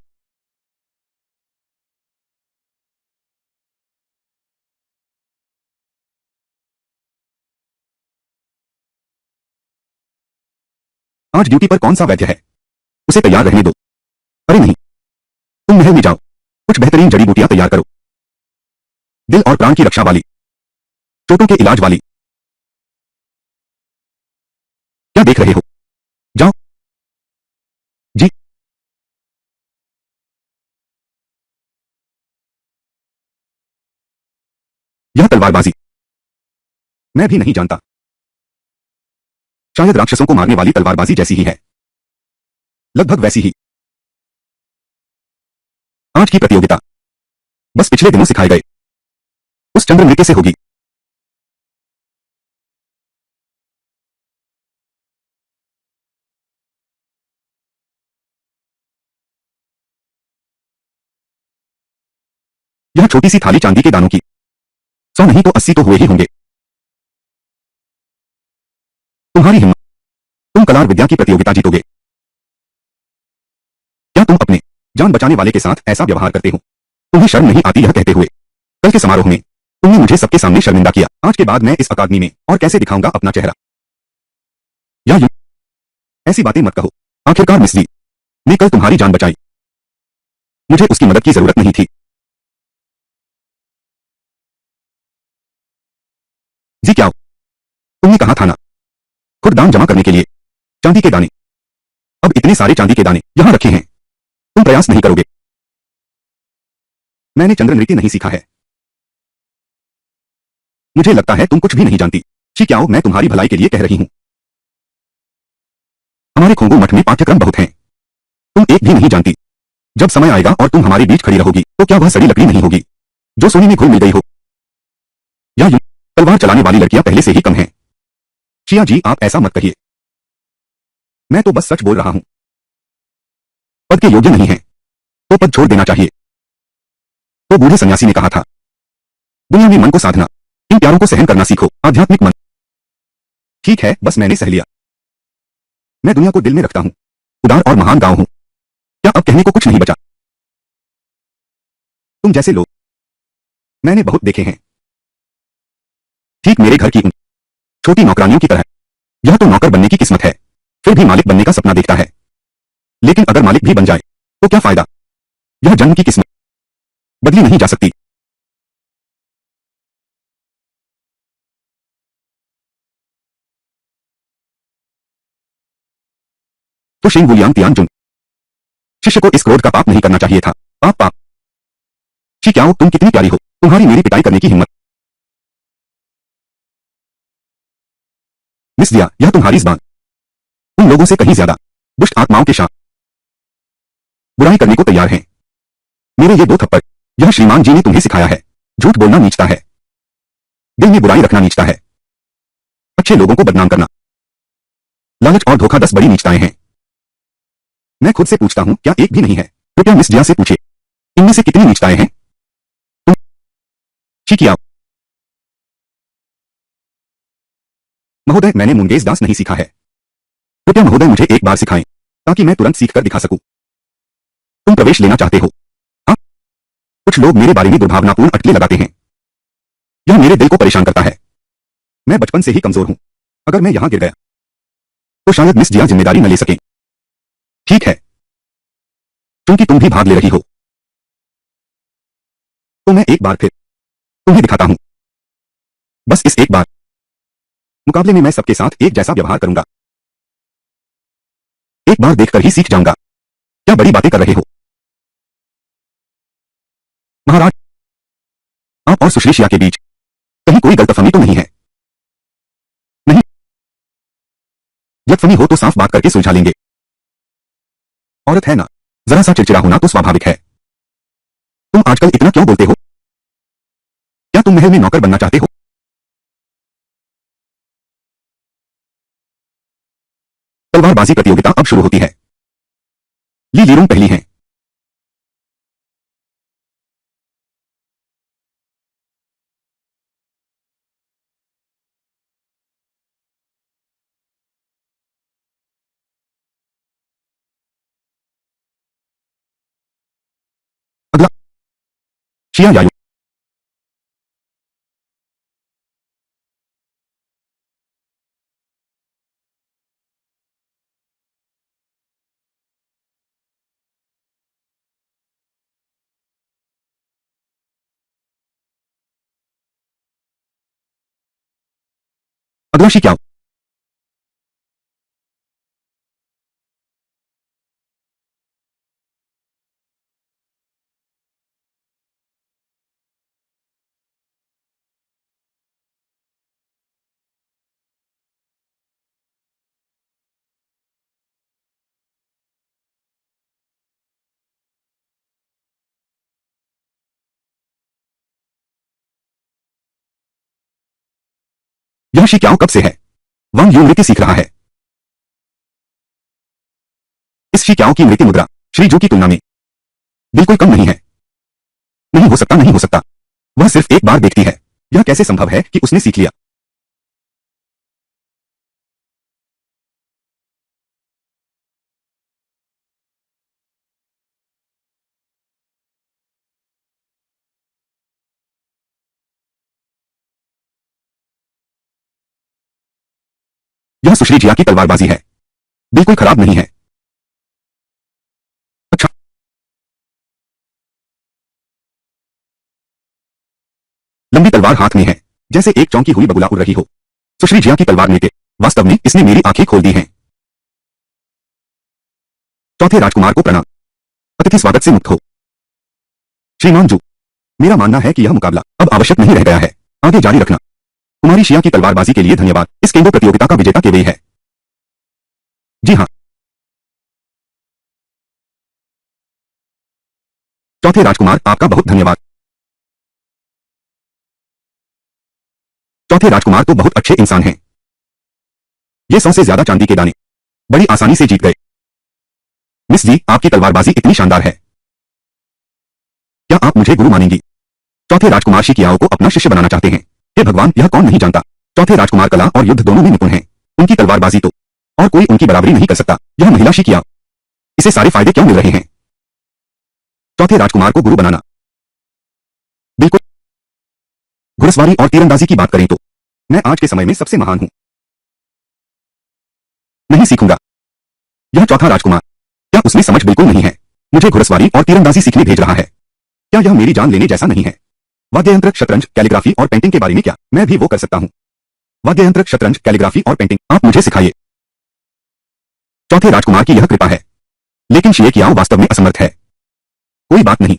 आज ड्यूटी पर कौन सा वैद्य है? उसे तैयार रहने दो। अरे नहीं, तुम महल में जाओ, कुछ बेहतरीन जड़ी बूटियां तैयार करो। दिल और प्राण की रक्षा वाली, चोटों के इलाज वाली। क्या देख रहे हो? जाओ। जी। यह तलवारबाजी मैं भी नहीं जानता। शायद राक्षसों को मारने वाली तलवारबाजी जैसी ही है। लगभग वैसी ही। आज की प्रतियोगिता बस पिछले दिनों सिखाए गए उस चंद्र नृत्य से होगी। यह छोटी सी थाली चांदी के दानों की, 100 नहीं तो 80 तो हुए ही होंगे। तुम्हारी हिम्मत, तुम कलार विद्या की प्रतियोगिता जीतोगे। क्या तुम अपने जान बचाने वाले के साथ ऐसा व्यवहार करते हो? तुम्हें शर्म नहीं आती यह कहते हुए? कल के समारोह में तुमने मुझे सबके सामने शर्मिंदा किया। आज के बाद मैं इस अकादमी में और कैसे दिखाऊंगा अपना चेहरा? या यूं ऐसी बातें मत कहो। आखिरकार मिस जी ने कल तुम्हारी जान बचाई। मुझे उसकी मदद की जरूरत नहीं थी। जी क्या? तुमने कहा था ना, खुद दान जमा करने के लिए। चांदी के दाने। अब इतने सारे चांदी के दाने यहां रखे हैं, तुम प्रयास नहीं करोगे? मैंने चंद्र नृत्य नहीं सीखा है। मुझे लगता है तुम कुछ भी नहीं जानती। शिक्याओ, मैं तुम्हारी भलाई के लिए कह रही हूं। हमारे खोंगू मठ में पाठ्यक्रम बहुत हैं, तुम एक भी नहीं जानती। जब समय आएगा और तुम हमारे बीच खड़ी रहोगी तो क्या वह सड़ी लकड़ी नहीं होगी जो सोने में घुल मिल गई हो? या यूं तलवार चलाने वाली लड़कियां पहले से ही कम हैं। शिया जी, आप ऐसा मत कहिए। मैं तो बस सच बोल रहा हूं। पद के योग्य नहीं है तो पद छोड़ देना चाहिए। तो बूढ़े सन्यासी ने कहा था, दुनिया में मन को साधना, इन प्यारों को सहन करना सीखो, आध्यात्मिक मन। ठीक है, बस मैंने सह लिया। मैं दुनिया को दिल में रखता हूं, उदार और महान गांव हूं। क्या अब कहने को कुछ नहीं बचा? तुम जैसे लोग मैंने बहुत देखे हैं, ठीक मेरे घर की उन छोटी नौकरानियों की तरह। यह तो नौकर बनने की किस्मत है, फिर भी मालिक बनने का सपना देखता है। लेकिन अगर मालिक भी बन जाए तो क्या फायदा? यह जन्म की किस्मत बदली नहीं जा सकती। तो शेंग वुलियांग तियानजुन, शिष्य को इस क्रोध का पाप नहीं करना चाहिए था। पाप पाप। शी क्या हो, तुम कितनी प्यारी हो, तुम्हारी मेरी पिटाई करने की हिम्मत। मिस दिया, यह तुम्हारी ज़बान उन लोगों से कहीं ज्यादा दुष्ट आत्माओं के साथ बुराई करने को तैयार हैं। मेरे ये 2 थप्पड़, यह श्रीमान जी ने तुम्हें सिखाया है। झूठ बोलना नीचता है, दिल में बुराई रखना नीचता है, अच्छे लोगों को बदनाम करना, लालच और धोखा 10 बड़ी नीचताएं हैं। मैं खुद से पूछता हूं, क्या एक भी नहीं है? कृपया मिस जिया से पूछे, इनमें से कितनी नीचताएं हैं? तुम शिकियाओ। महोदय, मैंने मुंगेज डांस नहीं सीखा है। कृपया महोदय मुझे एक बार सिखाएं ताकि मैं तुरंत सीख कर दिखा सकूं। तुम प्रवेश लेना चाहते हो? हाँ। कुछ लोग मेरे बारे में दुर्भावनापूर्ण अटकलें लगाते हैं, यह मेरे दिल को परेशान करता है। मैं बचपन से ही कमजोर हूं, अगर मैं यहां गिर गया तो शायद मिस जिया जिम्मेदारी न ले सकें। ठीक है, क्योंकि तुम भी भाग ले रही हो, तो मैं एक बार फिर तुम्हें दिखाता हूं। बस इस एक बार मुकाबले में मैं सबके साथ एक जैसा व्यवहार करूंगा। एक बार देखकर ही सीख जाऊंगा। क्या बड़ी बातें कर रहे हो महाराज? आप और सुश्री शिया के बीच कहीं कोई गलतफहमी तो नहीं है? नहीं, गलतफहमी हो तो साफ बात करके सुलझा लेंगे। औरत है ना, जरा सा चिड़चिड़ा होना तो स्वाभाविक है। तुम आजकल इतना क्यों बोलते हो? क्या तुम महल में नौकर बनना चाहते हो? तलवारबाजी प्रतियोगिता अब शुरू होती है। ली लीरोंग पहली हैं। अगला शिया यायू। अगला शी क्या? यह शी क्याओ कब से है? वांग यू नृत्य सीख रहा है। इस शी क्याओ की नृत्य मुद्रा श्री जू की तुलना में बिल्कुल कम नहीं है। नहीं हो सकता, नहीं हो सकता। वह सिर्फ एक बार देखती है। यह कैसे संभव है कि उसने सीख लिया? यह सुश्री जिया की तलवारबाजी है, बिल्कुल खराब नहीं है। अच्छा, लंबी तलवार हाथ में है, जैसे एक चौंकी हुई बगुला उड़ रही हो। सुश्री जिया की तलवार नृत्य, वास्तव में इसने मेरी आंखें खोल दी हैं। चौथे राजकुमार को प्रणाम। अतिथि स्वागत से मुक्त हो। श्रीमान जू, मेरा मानना है कि यह मुकाबला अब आवश्यक नहीं रह गया है। आगे जारी रखना। कुमारी शिया की तलवारबाजी के लिए धन्यवाद। इस केंद्र प्रतियोगिता का विजेता केवेई है। जी हाँ। चौथे राजकुमार, आपका बहुत धन्यवाद। चौथे राजकुमार तो बहुत अच्छे इंसान हैं। ये 100 से ज्यादा चांदी के दाने बड़ी आसानी से जीत गए। मिस जी, आपकी तलवारबाजी इतनी शानदार है। क्या आप मुझे गुरु मानेंगी? चौथे राजकुमार शिकियाओ को अपना शिष्य बनाना चाहते हैं। हे भगवान, यह कौन नहीं जानता? चौथे राजकुमार कला और युद्ध दोनों में निपुण हैं। उनकी तलवारबाजी तो और कोई उनकी बराबरी नहीं कर सकता। यह महिला शिकियाओ, इसे सारे फायदे क्यों मिल रहे हैं? चौथे राजकुमार को गुरु बनाना, बिल्कुल। घुड़सवारी और तीरंदाजी की बात करें तो मैं आज के समय में सबसे महान हूं। नहीं सीखूंगा। यह चौथा राजकुमार, क्या उसमें समझ बिल्कुल नहीं है? मुझे घुड़सवारी और तीरंदाजी सीखने भेज रहा है। क्या यह मेरी जान लेने जैसा नहीं है? वाद्य यंत्र, शतरंज, कैलीग्राफी और पेंटिंग के बारे में क्या मैं भी वो कर सकता हूँ? वाद्य यंत्र, शतरंज, कैलीग्राफी और पेंटिंग आप मुझे सिखाइए। चौथे राजकुमार की यह कृपा है, लेकिन शिये कियाओ वास्तव में असमर्थ है। कोई बात नहीं,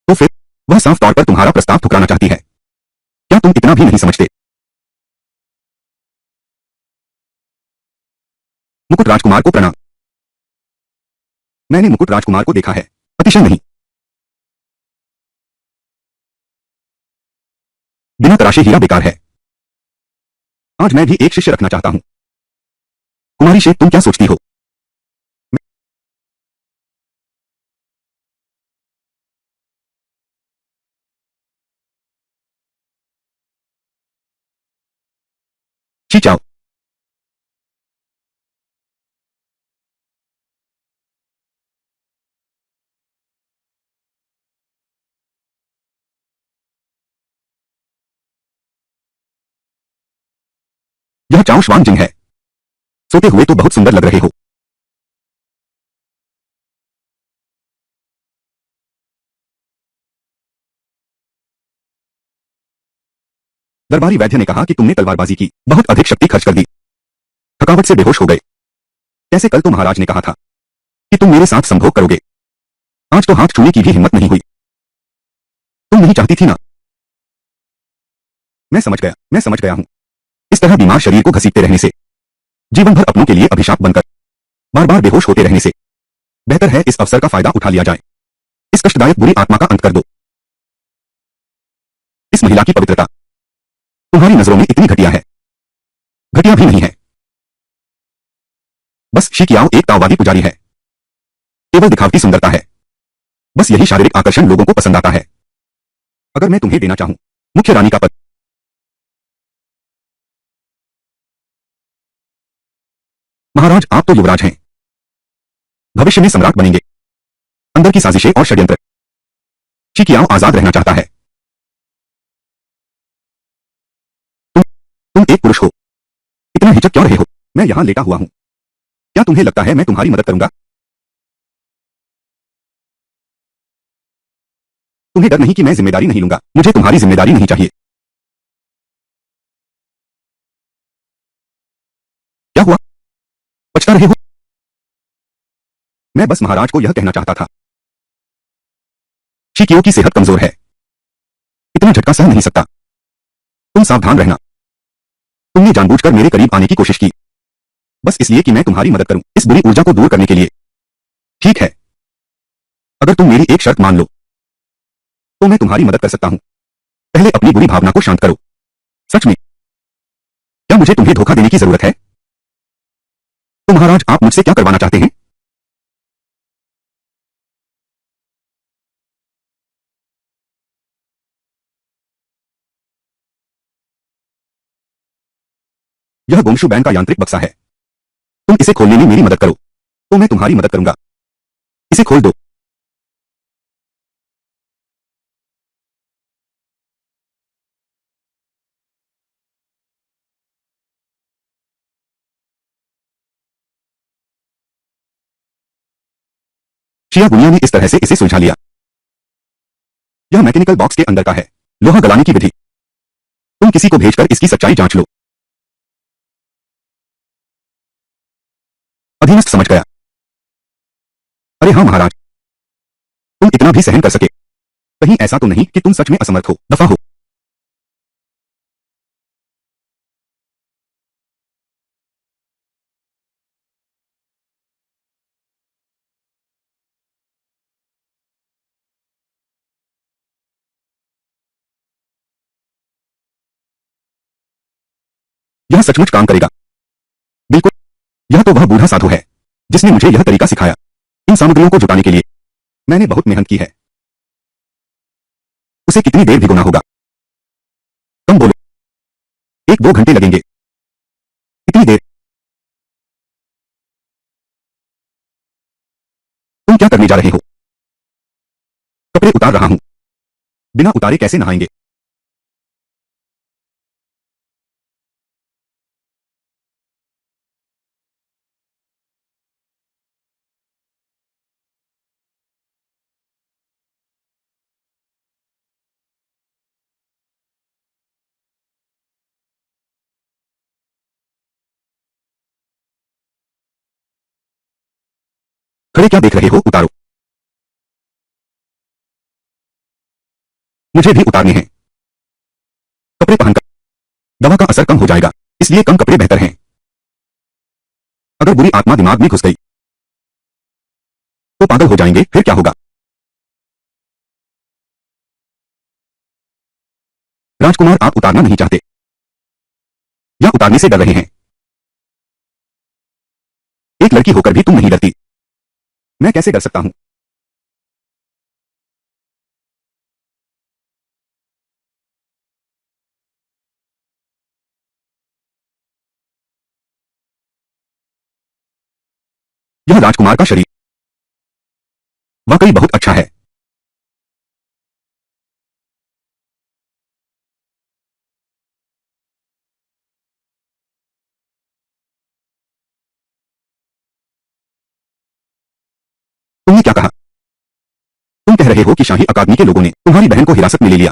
तो फिर वह साफ तौर पर तुम्हारा प्रस्ताव ठुकराना चाहती है। क्या तुम इतना भी नहीं समझते? मुकुट राजकुमार को प्रणाम। मैंने मुकुट राजकुमार को देखा है। अतिशय नहीं, बिना तराशे हीरा बेकार है। आज मैं भी एक शिष्य रखना चाहता हूँ। कुमारी शेख, तुम क्या सोचती हो? शी चाओ, यह चाओ श्वान जिंग है। सोते हुए तो बहुत सुंदर लग रहे हो। दरबारी वैद्य ने कहा कि तुमने तलवारबाजी की, बहुत अधिक शक्ति खर्च कर दी, थकावट से बेहोश हो गए। कैसे? कल तो महाराज ने कहा था कि तुम मेरे साथ संभोग करोगे, आज तो हाथ छूने की भी हिम्मत नहीं हुई। तुम नहीं चाहती थी ना? मैं समझ गया हूं। इस तरह बीमार शरीर को घसीटते रहने से, जीवन भर अपनों के लिए अभिशाप बनकर बार बार बेहोश होते रहने से बेहतर है इस अवसर का फायदा उठा लिया जाए। इस कष्टदायक बुरी आत्मा का अंत कर दो। इस महिला की पवित्रता तुम्हारी नजरों में इतनी घटिया है। घटिया भी नहीं है, बस शिकियाओ एक ताओवादी पुजारी है। केवल दिखावटी सुंदरता है। बस यही शारीरिक आकर्षण लोगों को पसंद आता है। अगर मैं तुम्हें देना चाहूं मुख्य रानी का पद, महाराज आप तो युवराज हैं, भविष्य में सम्राट बनेंगे। अंदर की साजिशें और षड्यंत्र। शिकियाओ आजाद रहना चाहता है। तुम एक पुरुष हो, इतना हिचक क्यों रहे हो? मैं यहां लेटा हुआ हूं, क्या तुम्हें लगता है मैं तुम्हारी मदद करूंगा? तुम्हें डर नहीं कि मैं जिम्मेदारी नहीं लूंगा? मुझे तुम्हारी जिम्मेदारी नहीं चाहिए। क्या हुआ? पछता रहे हो? मैं बस महाराज को यह कहना चाहता था, शिकियो की सेहत कमजोर है, इतना झटका सह नहीं सकता। तुम सावधान रहना। तुमने जानबूझकर मेरे करीब आने की कोशिश की, बस इसलिए कि मैं तुम्हारी मदद करूं, इस बुरी ऊर्जा को दूर करने के लिए। ठीक है, अगर तुम मेरी एक शर्त मान लो तो मैं तुम्हारी मदद कर सकता हूं। पहले अपनी बुरी भावना को शांत करो। सच में, क्या मुझे तुम्हें धोखा देने की जरूरत है? तो महाराज आप मुझसे क्या करवाना चाहते हैं? यह गोमशु बैंक का यांत्रिक बक्सा है, तुम इसे खोलने में मेरी मदद करो तो मैं तुम्हारी मदद करूंगा। इसे खोल दो। शिया गुनिया ने इस तरह से इसे सुलझा लिया। यह मैकेनिकल बॉक्स के अंदर का है, लोहा गलाने की विधि। तुम किसी को भेजकर इसकी सच्चाई जांच लो। अधीनस्थ समझ गया। अरे हाँ महाराज, तुम इतना भी सहन कर सके? कहीं ऐसा तो नहीं कि तुम सच में असमर्थ हो? दफा हो। यह सचमुच काम करेगा? बिल्कुल। यह तो वह बूढ़ा साधु है जिसने मुझे यह तरीका सिखाया। इन सामग्रियों को जुटाने के लिए मैंने बहुत मेहनत की है। उसे कितनी देर भिगोना होगा? कम बोलो। 1-2 घंटे लगेंगे। इतनी देर? तुम क्या करने जा रहे हो? कपड़े उतार रहा हूं। बिना उतारे कैसे नहाएंगे? खड़े क्या देख रहे हो? उतारो। मुझे भी उतारने हैं। कपड़े पहनकर दवा का असर कम हो जाएगा, इसलिए कम कपड़े बेहतर हैं। अगर बुरी आत्मा दिमाग में घुस गई तो पागल हो जाएंगे, फिर क्या होगा? राजकुमार आप उतारना नहीं चाहते या उतारने से डर रहे हैं? एक लड़की होकर भी तुम नहीं डरती। मैं कैसे डर सकता हूं? यह राजकुमार का शरीर वाकई बहुत अच्छा है। तुम कह रहे हो कि शाही अकादमी के लोगों ने तुम्हारी बहन को हिरासत में ले लिया।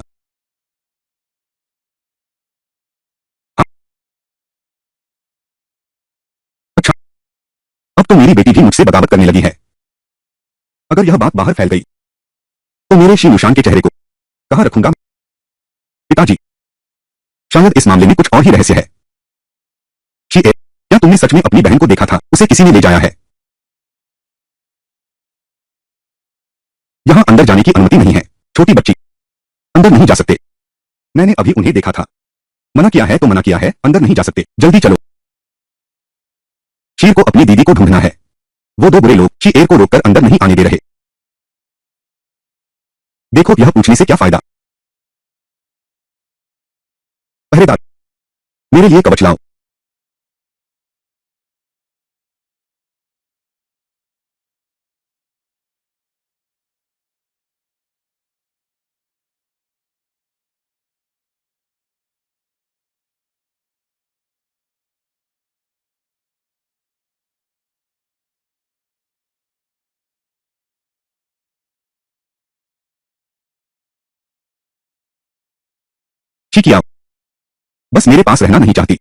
अच्छा, अब तो मेरी बेटी भी मुझसे बगावत करने लगी है। अगर यह बात बाहर फैल गई तो मेरे शीनुशान के चेहरे को कहां रखूंगा? पिताजी, शायद इस मामले में कुछ और ही रहस्य है। शी, क्या तुमने सच में अपनी बहन को देखा था? उसे किसी ने ले जाया है? यहां अंदर जाने की अनुमति नहीं है। छोटी बच्ची, अंदर नहीं जा सकते। मैंने अभी उन्हें देखा था। मना किया है तो मना किया है, अंदर नहीं जा सकते। जल्दी चलो। शीर को अपनी दीदी को ढूंढना है। वो दो बुरे लोग शीर को रोककर अंदर नहीं आने दे रहे। देखो, यह पूछने से क्या फायदा? पहरेदार, मेरे लिए कवच लाओ। शी किया, बस मेरे पास रहना नहीं चाहती।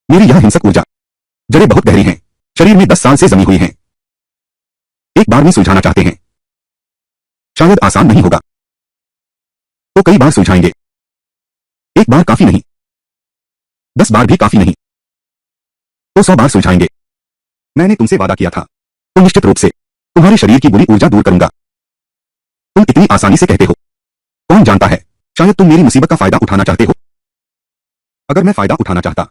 मेरी यह हिंसक ऊर्जा जड़ें बहुत गहरी हैं, शरीर में 10 साल से जमी हुई हैं। एक बार में सुलझाना चाहते हैं। शायद आसान नहीं होगा, तो कई बार सुलझाएंगे। एक बार काफी नहीं, 10 बार भी काफी नहीं, तो 100 बार सुलझाएंगे। मैंने तुमसे वादा किया था, तो निश्चित रूप से तुम्हारे शरीर की बुरी ऊर्जा दूर करूंगा। तुम इतनी आसानी से कहते हो। कौन जानता है, शायद तुम मेरी मुसीबत का फायदा उठाना चाहते हो। अगर मैं फायदा उठाना चाहता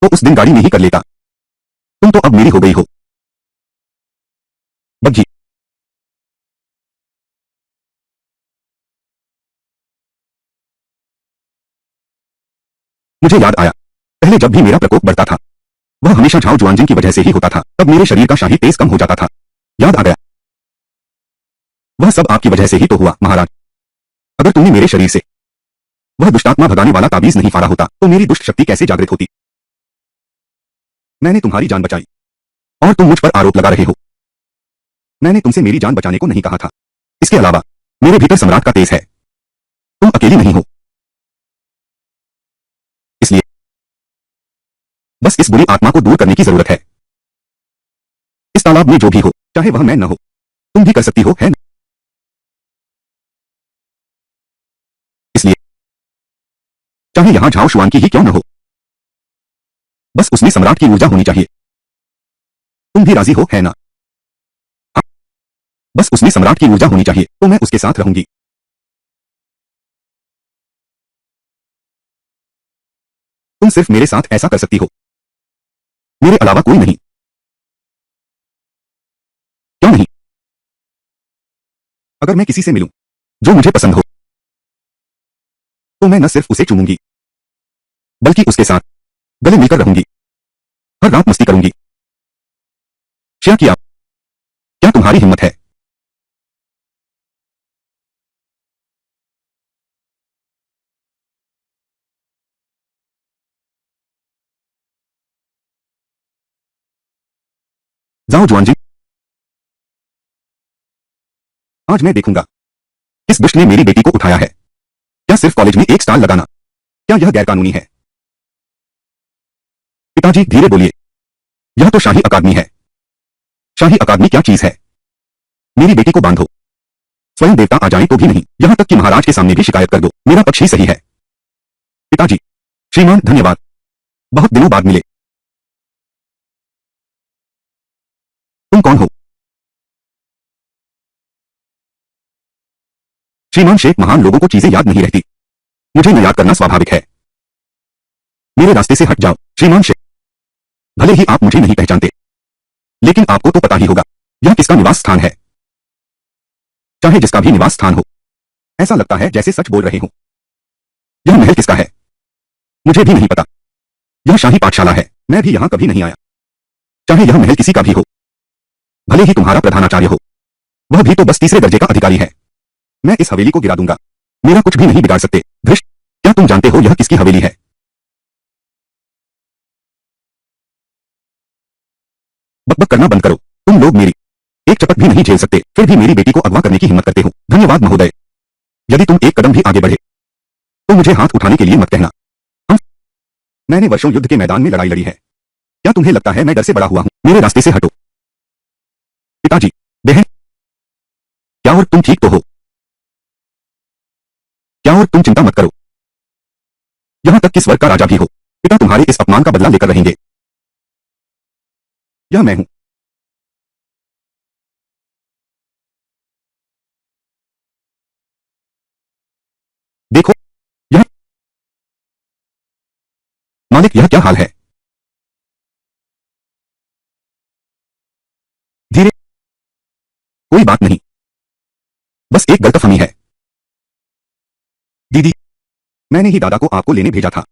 तो उस दिन गाड़ी में ही कर लेता। तुम तो अब मेरी हो गई हो। बग्घी, मुझे याद आया, पहले जब भी मेरा प्रकोप बढ़ता था वह हमेशा झाओ जुआनजिन की वजह से ही होता था। तब मेरे शरीर का शाही तेज कम हो जाता था। याद आ गया, वह सब आपकी वजह से ही तो हुआ महाराज। अगर तुमने मेरे शरीर से वह दुष्टात्मा भगाने वाला ताबीज नहीं फाड़ा होता तो मेरी दुष्ट शक्ति कैसे जागृत होती? मैंने तुम्हारी जान बचाई और तुम मुझ पर आरोप लगा रहे हो। मैंने तुमसे मेरी जान बचाने को नहीं कहा था। इसके अलावा मेरे भीतर सम्राट का तेज है। तुम अकेली नहीं हो। इसलिए बस इस बुरी आत्मा को दूर करने की जरूरत है। इस तालाब में जो भी हो, चाहे वह मैं न हो, तुम भी कर सकती हो, है ना? इसलिए चाहे यहां झाओ शुआन की ही क्यों न हो, बस उसमें सम्राट की ऊर्जा होनी चाहिए। तुम भी राजी हो, है ना? हाँ, बस उसमें सम्राट की ऊर्जा होनी चाहिए तो मैं उसके साथ रहूंगी। तुम सिर्फ मेरे साथ ऐसा कर सकती हो, मेरे अलावा कोई नहीं। क्यों नहीं? अगर मैं किसी से मिलूं जो मुझे पसंद हो तो मैं न सिर्फ उसे चूमूंगी बल्कि उसके साथ गले मिलकर रहूंगी। हर रात मस्ती करूंगी। क्या किया? क्या तुम्हारी हिम्मत है? जाओ जुआनजी, आज मैं देखूंगा किस दुष्ट ने मेरी बेटी को उठाया है। क्या सिर्फ कॉलेज में एक स्टाल लगाना, क्या यह गैरकानूनी है? पिताजी धीरे बोलिए, यह तो शाही अकादमी है। शाही अकादमी क्या चीज है? मेरी बेटी को बांधो। स्वयं देवता आ जाएं तो भी नहीं, यहां तक कि महाराज के सामने भी शिकायत कर दो। मेरा पक्ष ही सही है। पिताजी, श्रीमान धन्यवाद, बहुत दिनों बाद मिले। तुम कौन हो? श्रीमान शेख, महान लोगों को चीजें याद नहीं रहती, मुझे न याद करना स्वाभाविक है। मेरे रास्ते से हट जाओ श्रीमान शेख। भले ही आप मुझे नहीं पहचानते, लेकिन आपको तो पता ही होगा यह किसका निवास स्थान है। चाहे जिसका भी निवास स्थान हो, ऐसा लगता है जैसे सच बोल रहे हो। यह महल किसका है? मुझे भी नहीं पता। यह शाही पाठशाला है, मैं भी यहां कभी नहीं आया। चाहे यह महल किसी का भी हो, भले ही तुम्हारा प्रधानाचार्य हो, वह भी तो बस तीसरे दर्जे का अधिकारी है। मैं इस हवेली को गिरा दूंगा, मेरा कुछ भी नहीं बिगाड़ सकते। धृष्ट, क्या तुम जानते हो यह किसकी हवेली है? बकबक करना बंद करो। तुम लोग मेरी एक चपत भी नहीं झेल सकते, फिर भी मेरी बेटी को अगवा करने की हिम्मत करते हो। धन्यवाद महोदय। यदि तुम एक कदम भी आगे बढ़े तो मुझे हाथ उठाने के लिए मत कहना। हम मैंने वर्षों युद्ध के मैदान में लड़ाई लड़ी है। क्या तुम्हें लगता है मैं डर से बड़ा हुआ हूं? मेरे रास्ते से हटो। पिताजी, बहन, क्या और तुम ठीक तो हो? क्या और तुम चिंता मत करो। यहां तक कि स्वर्ग का राजा भी हो, पिता तुम्हारे इस अपमान का बदला लेकर रहेंगे। यह मैं हूं। देखो, यह मालिक, यह क्या हाल है? धीरे, कोई बात नहीं, बस एक गलतफहमी है। दीदी, मैंने ही दादा को आपको लेने भेजा था।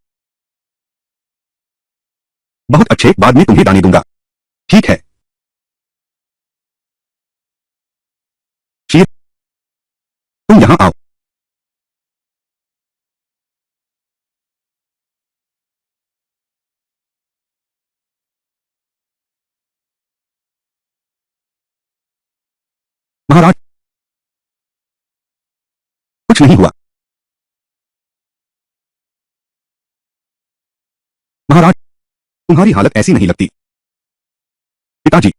बहुत अच्छे, बाद में तुम्हें दाने दूंगा। ठीक है। शीर, तुम यहां आओ। महाराज, कुछ नहीं हुआ। महाराज, तुम्हारी हालत ऐसी नहीं लगती। पिताजी,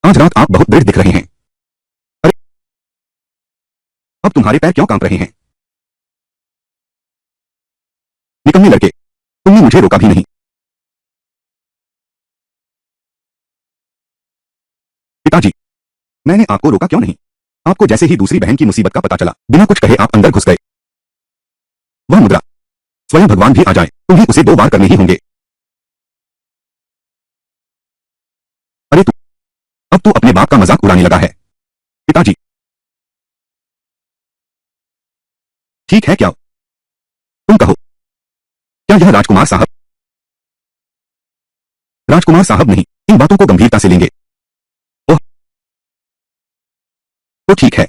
आज रात आप बहुत दृढ़ दिख रहे हैं। अरे, अब तुम्हारे पैर क्यों कांप रहे हैं? निकम्मे लड़के, तुमने मुझे रोका भी नहीं। पिताजी, मैंने आपको रोका क्यों नहीं? आपको जैसे ही दूसरी बहन की मुसीबत का पता चला, बिना कुछ कहे आप अंदर घुस गए। वह मुद्रा, स्वयं भगवान भी आ जाए, तुम्हें उसे 2 बार करने ही होंगे। अरे तू, अब तू अपने बाप का मजाक उड़ाने लगा है। पिताजी, ठीक है क्या? तुम कहो, क्या यह राजकुमार साहब? राजकुमार साहब नहीं, इन बातों को गंभीरता से लेंगे। ओह, तो ठीक है।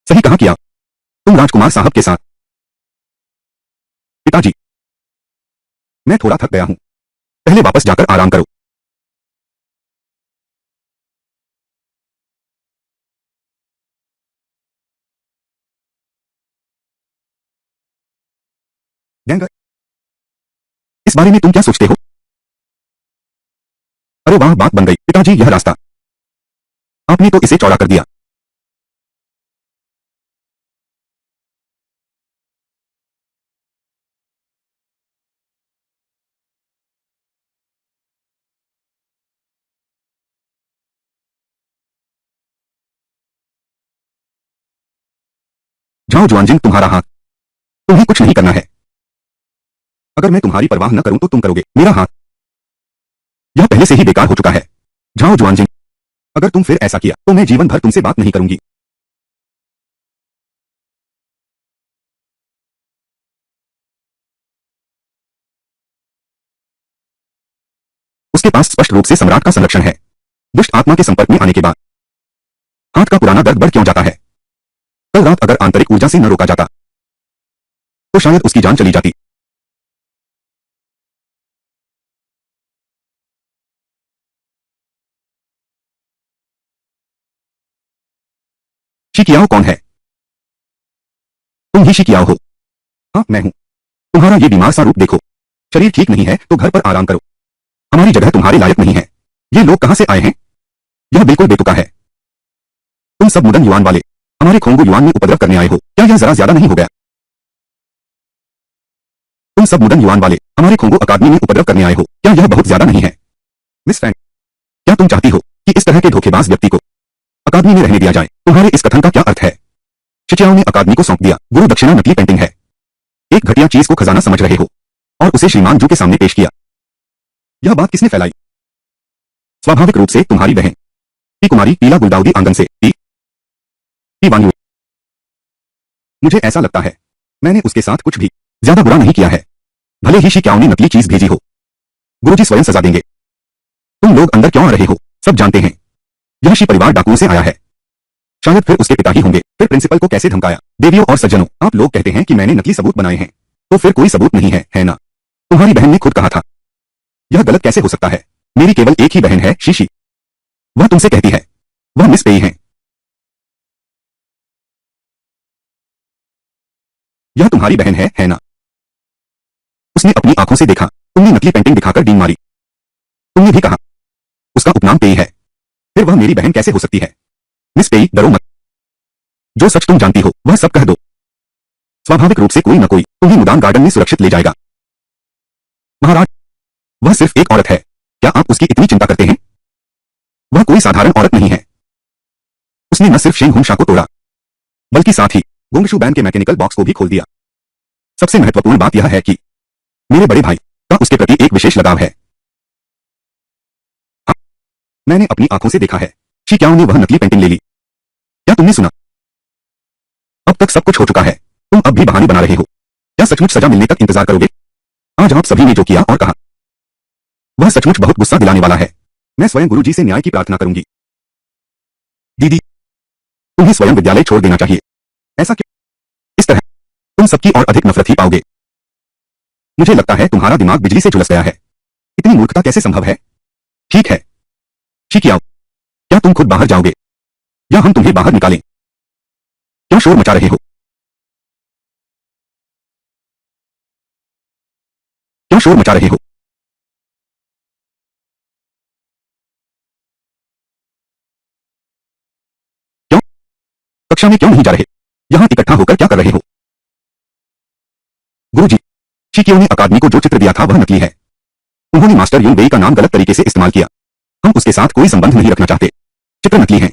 सही कहा किया, तुम राजकुमार साहब के साथ। पिताजी, मैं थोड़ा थक गया हूं, पहले वापस जाकर आराम करो। गैंगर, इस बारे में तुम क्या सोचते हो? अरे वाह, बात बन गई। पिताजी, यह रास्ता आपने तो इसे चौड़ा कर दिया। जाओ जुआनजिंग, तुम्हारा हाथ, तुम्हें कुछ नहीं करना है। अगर मैं तुम्हारी परवाह न करूं तो तुम करोगे। मेरा हाथ यह पहले से ही बेकार हो चुका है। जाओ जुआनजिंग, अगर तुम फिर ऐसा किया तो मैं जीवन भर तुमसे बात नहीं करूंगी। उसके पास स्पष्ट रूप से सम्राट का संरक्षण है। दुष्ट आत्मा के संपर्क में आने के बाद हाथ का पुराना दर्द बढ़ क्यों जाता है? कल रात अगर आंतरिक ऊर्जा से न रोका जाता तो शायद उसकी जान चली जाती। शिकियाओ कौन है? तुम ही शिकियाओ हो। हाँ, मैं हूं। तुम्हारा ये बीमार सा रूप देखो। शरीर ठीक नहीं है तो घर पर आराम करो। हमारी जगह तुम्हारे लायक नहीं है। ये लोग कहां से आए हैं? यह बिल्कुल बेतुका है। तुम सब मुडन युआन वाले हमारे खोंगू युआन में उपद्रव करने आए हो। क्या यह जरा ज्यादा नहीं हो गया? तुम सब मुडन युआन वाले हमारे खोंगू अकादमी में उपद्रव करने आए हो। क्या यह बहुत ज्यादा नहीं है? मिस फ्रैंक, क्या तुम चाहती हो कि इस तरह के धोखेबाज व्यक्ति को अकादमी में रहने दिया जाए? तुम्हारे इस कथन का क्या अर्थ है? शिचियाओं ने अकादमी को सौंप दिया। गुरु दक्षिणा नकली पेंटिंग है। एक घटिया चीज को खजाना समझ रहे हो और उसे श्रीमान जू के सामने पेश किया। यह बात किसने फैलाई? स्वाभाविक रूप से तुम्हारी बहन टी कुमारी पीला गुलदाउदी आंगन से। टी वांगू, मुझे ऐसा लगता है मैंने उसके साथ कुछ भी ज्यादा बुरा नहीं किया है। भले ही शिकाओं ने नकली चीज भेजी हो, गुरुजी स्वयं सजा देंगे। तुम लोग अंदर क्यों आ रहे हो? सब जानते हैं यह शी परिवार डाकुओं से आया है। शायद फिर उसके पिता ही होंगे। फिर प्रिंसिपल को कैसे धमकाया। देवियों और सज्जनों, आप लोग कहते हैं कि मैंने नकली सबूत बनाए हैं, तो फिर कोई सबूत नहीं है ना? तुम्हारी बहन ने खुद कहा था। यह गलत कैसे हो सकता है? मेरी केवल एक ही बहन है शीशी। वह तुमसे कहती है। वह मिस पेई है। यह तुम्हारी बहन है ना? उसने अपनी आंखों से देखा। तुमने नकली पेंटिंग दिखाकर डींग मारी। तुमने भी कहा उसका उपनाम पेई है। फिर वह मेरी बहन कैसे हो सकती है? मिस पेई, डरो मत। जो सच तुम जानती हो वह सब कह दो। स्वाभाविक रूप से कोई न कोई तुम्हें मुदान गार्डन में सुरक्षित ले जाएगा। महाराज, वह सिर्फ एक औरत है। क्या आप उसकी इतनी चिंता करते हैं? वह कोई साधारण औरत नहीं है। उसने न सिर्फ शेंग हुंगशा को तोड़ा, बल्कि साथ ही गुंगशू बैन के मैकेनिकल बॉक्स को भी खोल दिया। सबसे महत्वपूर्ण बात यह है कि मेरे बड़े भाई का उसके प्रति एक विशेष लगाव है। हाँ, मैंने अपनी आंखों से देखा है। शी क्याओ ने वह नकली पेंटिंग ले ली। क्या तुमने सुना? अब तक सब कुछ हो चुका है। तुम अब भी बहाने बना रहे हो। क्या सचमुच सजा मिलने तक इंतजार करोगे? आज आप सभी ने जो किया और कहा, वह सचमुच बहुत गुस्सा दिलाने वाला है। मैं स्वयं गुरुजी से न्याय की प्रार्थना करूंगी। दीदी, तुम्हें स्वयं विद्यालय छोड़ देना चाहिए। ऐसा क्यों? इस तरह तुम सबकी और अधिक नफरत ही पाओगे। मुझे लगता है तुम्हारा दिमाग बिजली से झुलस गया है। इतनी मूर्खता कैसे संभव है? ठीक है, शिकियाओ, क्या तुम खुद बाहर जाओगे या हम तुम्हें बाहर निकालें? क्यों शोर मचा रहे हो? क्यों शोर मचा रहे हो? क्यों? कक्षा में क्यों नहीं जा रहे? यहां इकट्ठा होकर क्या कर रहे हो? गुरुजी, शिकियो ने अकादमी को जो चित्र दिया था वह नकली है। उन्होंने मास्टर यून वेई का नाम गलत तरीके से इस्तेमाल किया। हम उसके साथ कोई संबंध नहीं रखना चाहते। चित्र नकली है।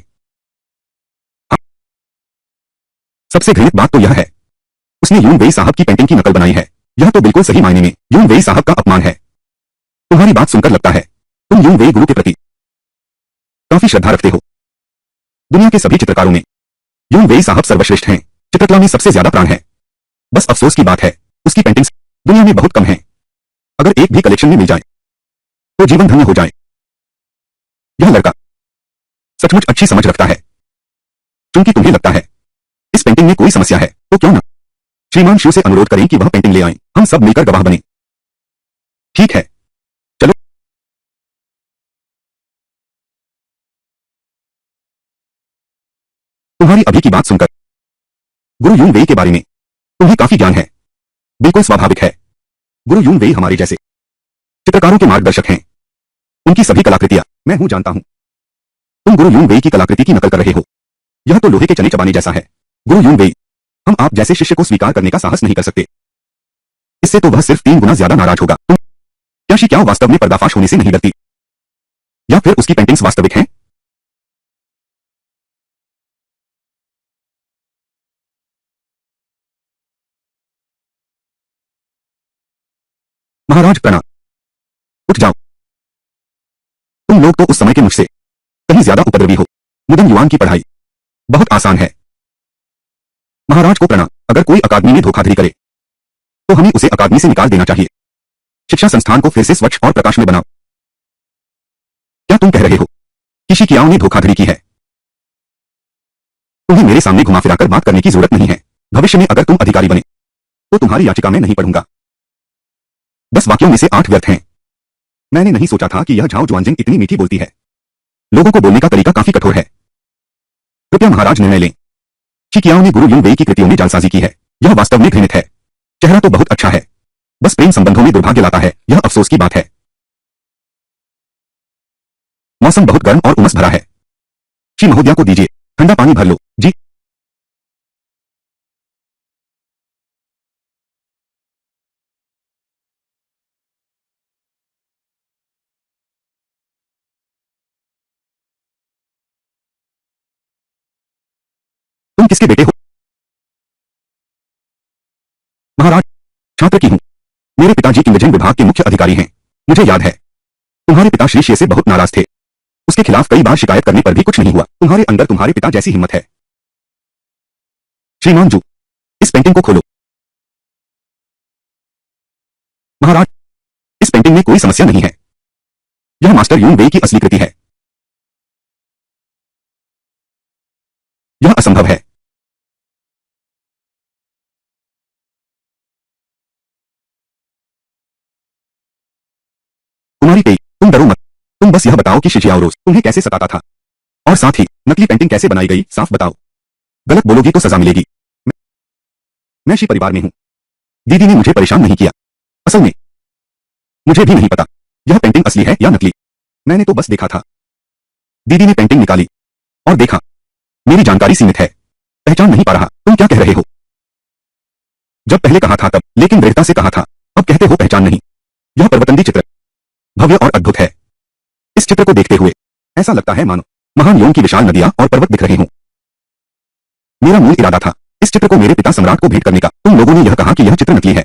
हाँ। सबसे घृणित बात तो यह है, उसने यून वेई साहब की पेंटिंग की नकल बनाई है। यह तो बिल्कुल सही मायने में यून वेई साहब का अपमान है। तुम्हारी बात सुनकर लगता है तुम यून वेई गुरु के प्रति काफी श्रद्धा रखते हो। दुनिया के सभी चित्रकारों में यून वेई साहब सर्वश्रेष्ठ हैं। चित्रकला में सबसे ज्यादा प्राण है। बस अफसोस की बात है, उसकी पेंटिंग्स दुनिया में बहुत कम हैं। अगर एक भी कलेक्शन में मिल जाए तो जीवन धन्य हो जाए। यह लड़का सचमुच अच्छी समझ रखता है। क्योंकि तुम्हें लगता है इस पेंटिंग में कोई समस्या है, तो क्यों ना श्रीमान शू से अनुरोध करें कि वह पेंटिंग ले आएं। हम सब मिलकर गवाह बने। ठीक है, चलो। तुम्हारी अभी की बात सुनकर गुरु यून वेई के बारे में तुम्हें काफी ज्ञान है। बिल्कुल स्वाभाविक है। गुरु यून वेई हमारे जैसे चित्रकारों के मार्गदर्शक हैं। उनकी सभी कलाकृतियां मैं हूं जानता हूं। तुम गुरु यून वेई की कलाकृति की नकल कर रहे हो। यह तो लोहे के चने चबाने जैसा है। गुरु यून वेई, हम आप जैसे शिष्य को स्वीकार करने का साहस नहीं कर सकते। इससे तो वह सिर्फ 3 गुना ज्यादा नाराज होगा। तुम क्या शिकियाओ वास्तव में पर्दाफाश होने से नहीं डरती? या फिर उसकी पेंटिंग्स वास्तविक हैं? महाराज प्रणाम। उठ जाओ। तुम लोग तो उस समय के मुझसे कहीं ज्यादा उपद्रवी हो। मुदन युआन की पढ़ाई बहुत आसान है। महाराज को प्रणाम। अगर कोई अकादमी में धोखाधड़ी करे तो हमें उसे अकादमी से निकाल देना चाहिए। शिक्षा संस्थान को फिर से स्वच्छ और प्रकाश में बनाओ। क्या तुम कह रहे हो कि शिकियाओ ने धोखाधड़ी की है? तुम्हें मेरे सामने घुमा फिराकर बात करने की जरूरत नहीं है। भविष्य में अगर तुम अधिकारी बने तो तुम्हारी याचिका मैं नहीं पढ़ूंगा। 10 वाक्यों में से 8 व्यर्थ हैं। मैंने नहीं सोचा था कि यह झाओ जुआनजिंग इतनी मीठी बोलती है। लोगों को बोलने का तरीका काफी कठोर है। कृपया महाराज निर्णय लें। शिकियाओ ने गुरु यून वेई की कृतियों में जालसाजी की है। यह वास्तव में घृणित है। चेहरा तो बहुत अच्छा है, बस प्रेम संबंधों में दुर्भाग्य लाता है। यह अफसोस की बात है। मौसम बहुत गर्म और उमस भरा है। श्री महोदया को दीजिए, ठंडा पानी भर लो। जी। तुम किसके बेटे हो? महाराज, छात्र की हूं। मेरे पिताजी इंद्रजन विभाग के मुख्य अधिकारी हैं। मुझे याद है तुम्हारे पिता श्री शे से बहुत नाराज थे। उसके खिलाफ कई बार शिकायत करने पर भी कुछ नहीं हुआ। तुम्हारे अंदर तुम्हारे पिता जैसी हिम्मत है। श्रीमान जू, इस पेंटिंग को खोलो। महाराज, इस पेंटिंग में कोई समस्या नहीं है। यह मास्टर यून वेई की असली कृति है। यह असंभव है। कुमारी पेई, तुम डरो मत। तुम बस यह बताओ कि शिजियाओ रोज तुम्हें कैसे सताता था, और साथ ही नकली पेंटिंग कैसे बनाई गई, साफ बताओ। गलत बोलोगी तो सजा मिलेगी। मैं शी परिवार में हूं। दीदी ने मुझे परेशान नहीं किया। असल में मुझे भी नहीं पता यह पेंटिंग असली है या नकली। मैंने तो बस देखा था। दीदी ने पेंटिंग निकाली और देखा। मेरी जानकारी सीमित है, पहचान नहीं पा रहा। तुम क्या कह रहे हो? जब पहले कहा था तब, लेकिन दृढ़ता से कहा था। अब कहते हो पहचान नहीं। यह पर्वतंदी चित्र भव्य और अद्भुत है। इस चित्र को देखते हुए ऐसा लगता है मानो महान योन की विशाल नदियां और पर्वत दिख रहे हों। मेरा मूल इरादा था इस चित्र को मेरे पिता सम्राट को भेंट करने का। तुम लोगों ने यह कहा कि यह चित्र नकली है।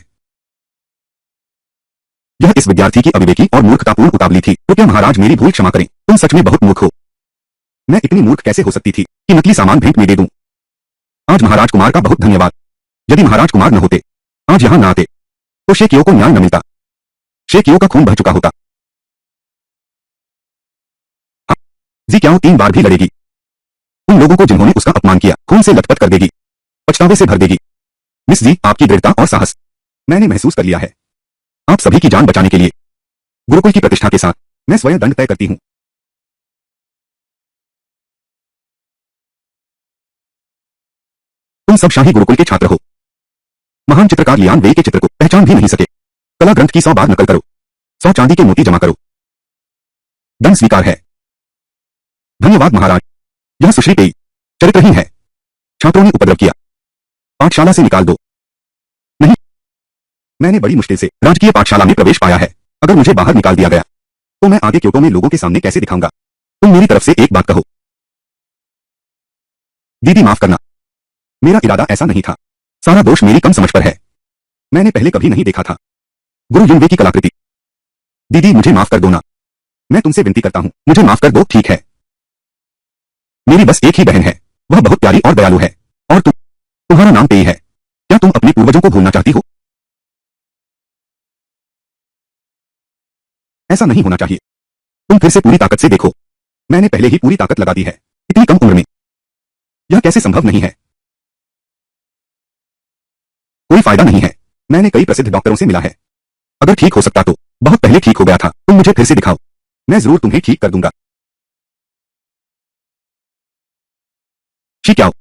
यह इस विद्यार्थी की अविवेकी और मूर्खतापूर्ण उतावली थी। तो क्या महाराज मेरी भूल क्षमा करें। तुम सच में बहुत मूर्ख हो। मैं इतनी मूर्ख कैसे हो सकती थी कि नकली सामान भेंट में दे दूं। आज महाराज कुमार का बहुत धन्यवाद। यदि महाराज कुमार न होते, आज यहां न आते, तो शेकियो को न्याय न मिलता। शेकियो का खून बह चुका होता। जी क्याओ 3 बार भी लड़ेगी। उन लोगों को जिन्होंने उसका अपमान किया खून से लथपथ कर देगी, पछतावे से भर देगी। मिस जी, आपकी दृढ़ता और साहस मैंने महसूस कर लिया है। आप सभी की जान बचाने के लिए गुरुकुल की प्रतिष्ठा के साथ मैं स्वयं दंड तय करती हूं। तुम सब शाही गुरुकुल के छात्र हो। महान चित्रकार लियान वेई के चित्र को पहचान भी नहीं सके। कला ग्रंथ की 100 बार नकल करो, 100 चांदी के मोती जमा करो। दंड स्वीकार है। धन्यवाद महाराज। यह सुश्री पेई चरित्रहीन है। छात्रों ने उपद्रव किया। पाठशाला से निकाल दो। नहीं, मैंने बड़ी मुश्किल से राजकीय पाठशाला में प्रवेश पाया है। अगर मुझे बाहर निकाल दिया गया तो मैं आगे क्योटो में लोगों के सामने कैसे दिखाऊंगा। तुम मेरी तरफ से एक बात कहो। दीदी माफ करना, मेरा इरादा ऐसा नहीं था। सारा दोष मेरी कम समझ पर है। मैंने पहले कभी नहीं देखा था गुरु युनवे की कलाकृति। दीदी मुझे माफ कर दो ना। मैं तुमसे विनती करता हूं, मुझे माफ कर दो। ठीक है, मेरी बस एक ही बहन है, वह बहुत प्यारी और दयालु है। और तुम्हारा नाम पेई है। क्या तुम अपने पूर्वजों को भूलना चाहती हो? ऐसा नहीं होना चाहिए। तुम फिर से पूरी ताकत से देखो। मैंने पहले ही पूरी ताकत लगा दी है। इतनी कम उम्र में यह कैसे संभव नहीं है? कोई फायदा नहीं है। मैंने कई प्रसिद्ध डॉक्टरों से मिला है। अगर ठीक हो सकता तो बहुत पहले ठीक हो गया था। तुम मुझे फिर से दिखाओ, मैं जरूर तुम्हें ठीक कर दूंगा। शिक्याओ,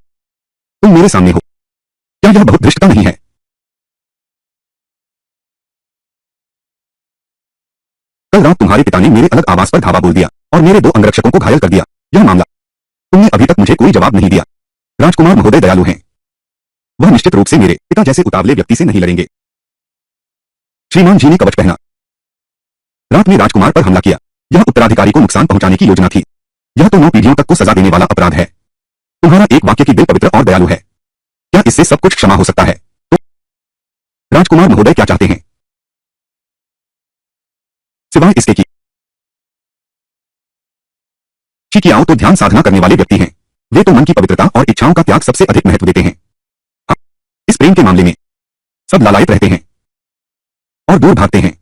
तुम मेरे सामने हो। क्या यह बहुत धृष्टता नहीं है? कल रात तुम्हारे पिता ने मेरे अलग आवास पर धावा बोल दिया और मेरे 2 अंगरक्षकों को घायल कर दिया। यह मामला तुमने अभी तक मुझे कोई जवाब नहीं दिया। राजकुमार महोदय दयालु हैं। वह निश्चित रूप से मेरे पिता जैसे उतावले व्यक्ति से नहीं लड़ेंगे। श्रीमान जी ने कवच पहना। रात में राजकुमार पर हमला किया। यह उत्तराधिकारी को नुकसान पहुंचाने की योजना थी। यह तो 9 पीढ़ियों तक को सजा देने वाला अपराध है। तुम्हारा एक वाक्य की दिल पवित्र और दयालु है। क्या इससे सब कुछ क्षमा हो सकता है? तो राजकुमार महोदय क्या चाहते हैं सिवाय इसके कि शिकियाओ तो ध्यान साधना करने वाले व्यक्ति हैं। वे तो मन की पवित्रता और इच्छाओं का त्याग सबसे अधिक महत्व देते हैं। हाँ, इस प्रेम के मामले में सब लालायित रहते हैं और दूर भागते हैं।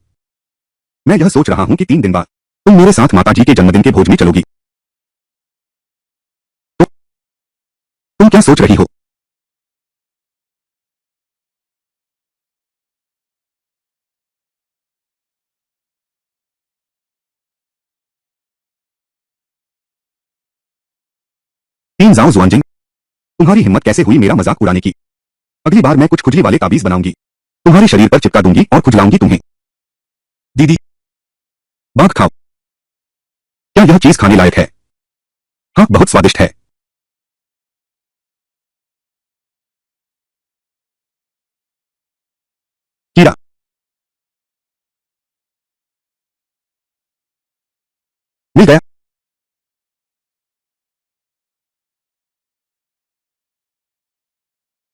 मैं यह सोच रहा हूं कि 3 दिन बाद तुम मेरे साथ माताजी के जन्मदिन के भोज में चलोगी। तो तुम क्या सोच रही हो? तीन जाओ जुआनजिंग, तुम्हारी हिम्मत कैसे हुई मेरा मजाक उड़ाने की? अगली बार मैं कुछ खुजली वाले ताबीज बनाऊंगी, तुम्हारे शरीर पर चिपका दूंगी और खुजलाऊंगी तुम्हें। दीदी, बाघ खाओ। क्या यह चीज खाने लायक है? हाँ, बहुत स्वादिष्ट है। कीड़ा, मिल गया।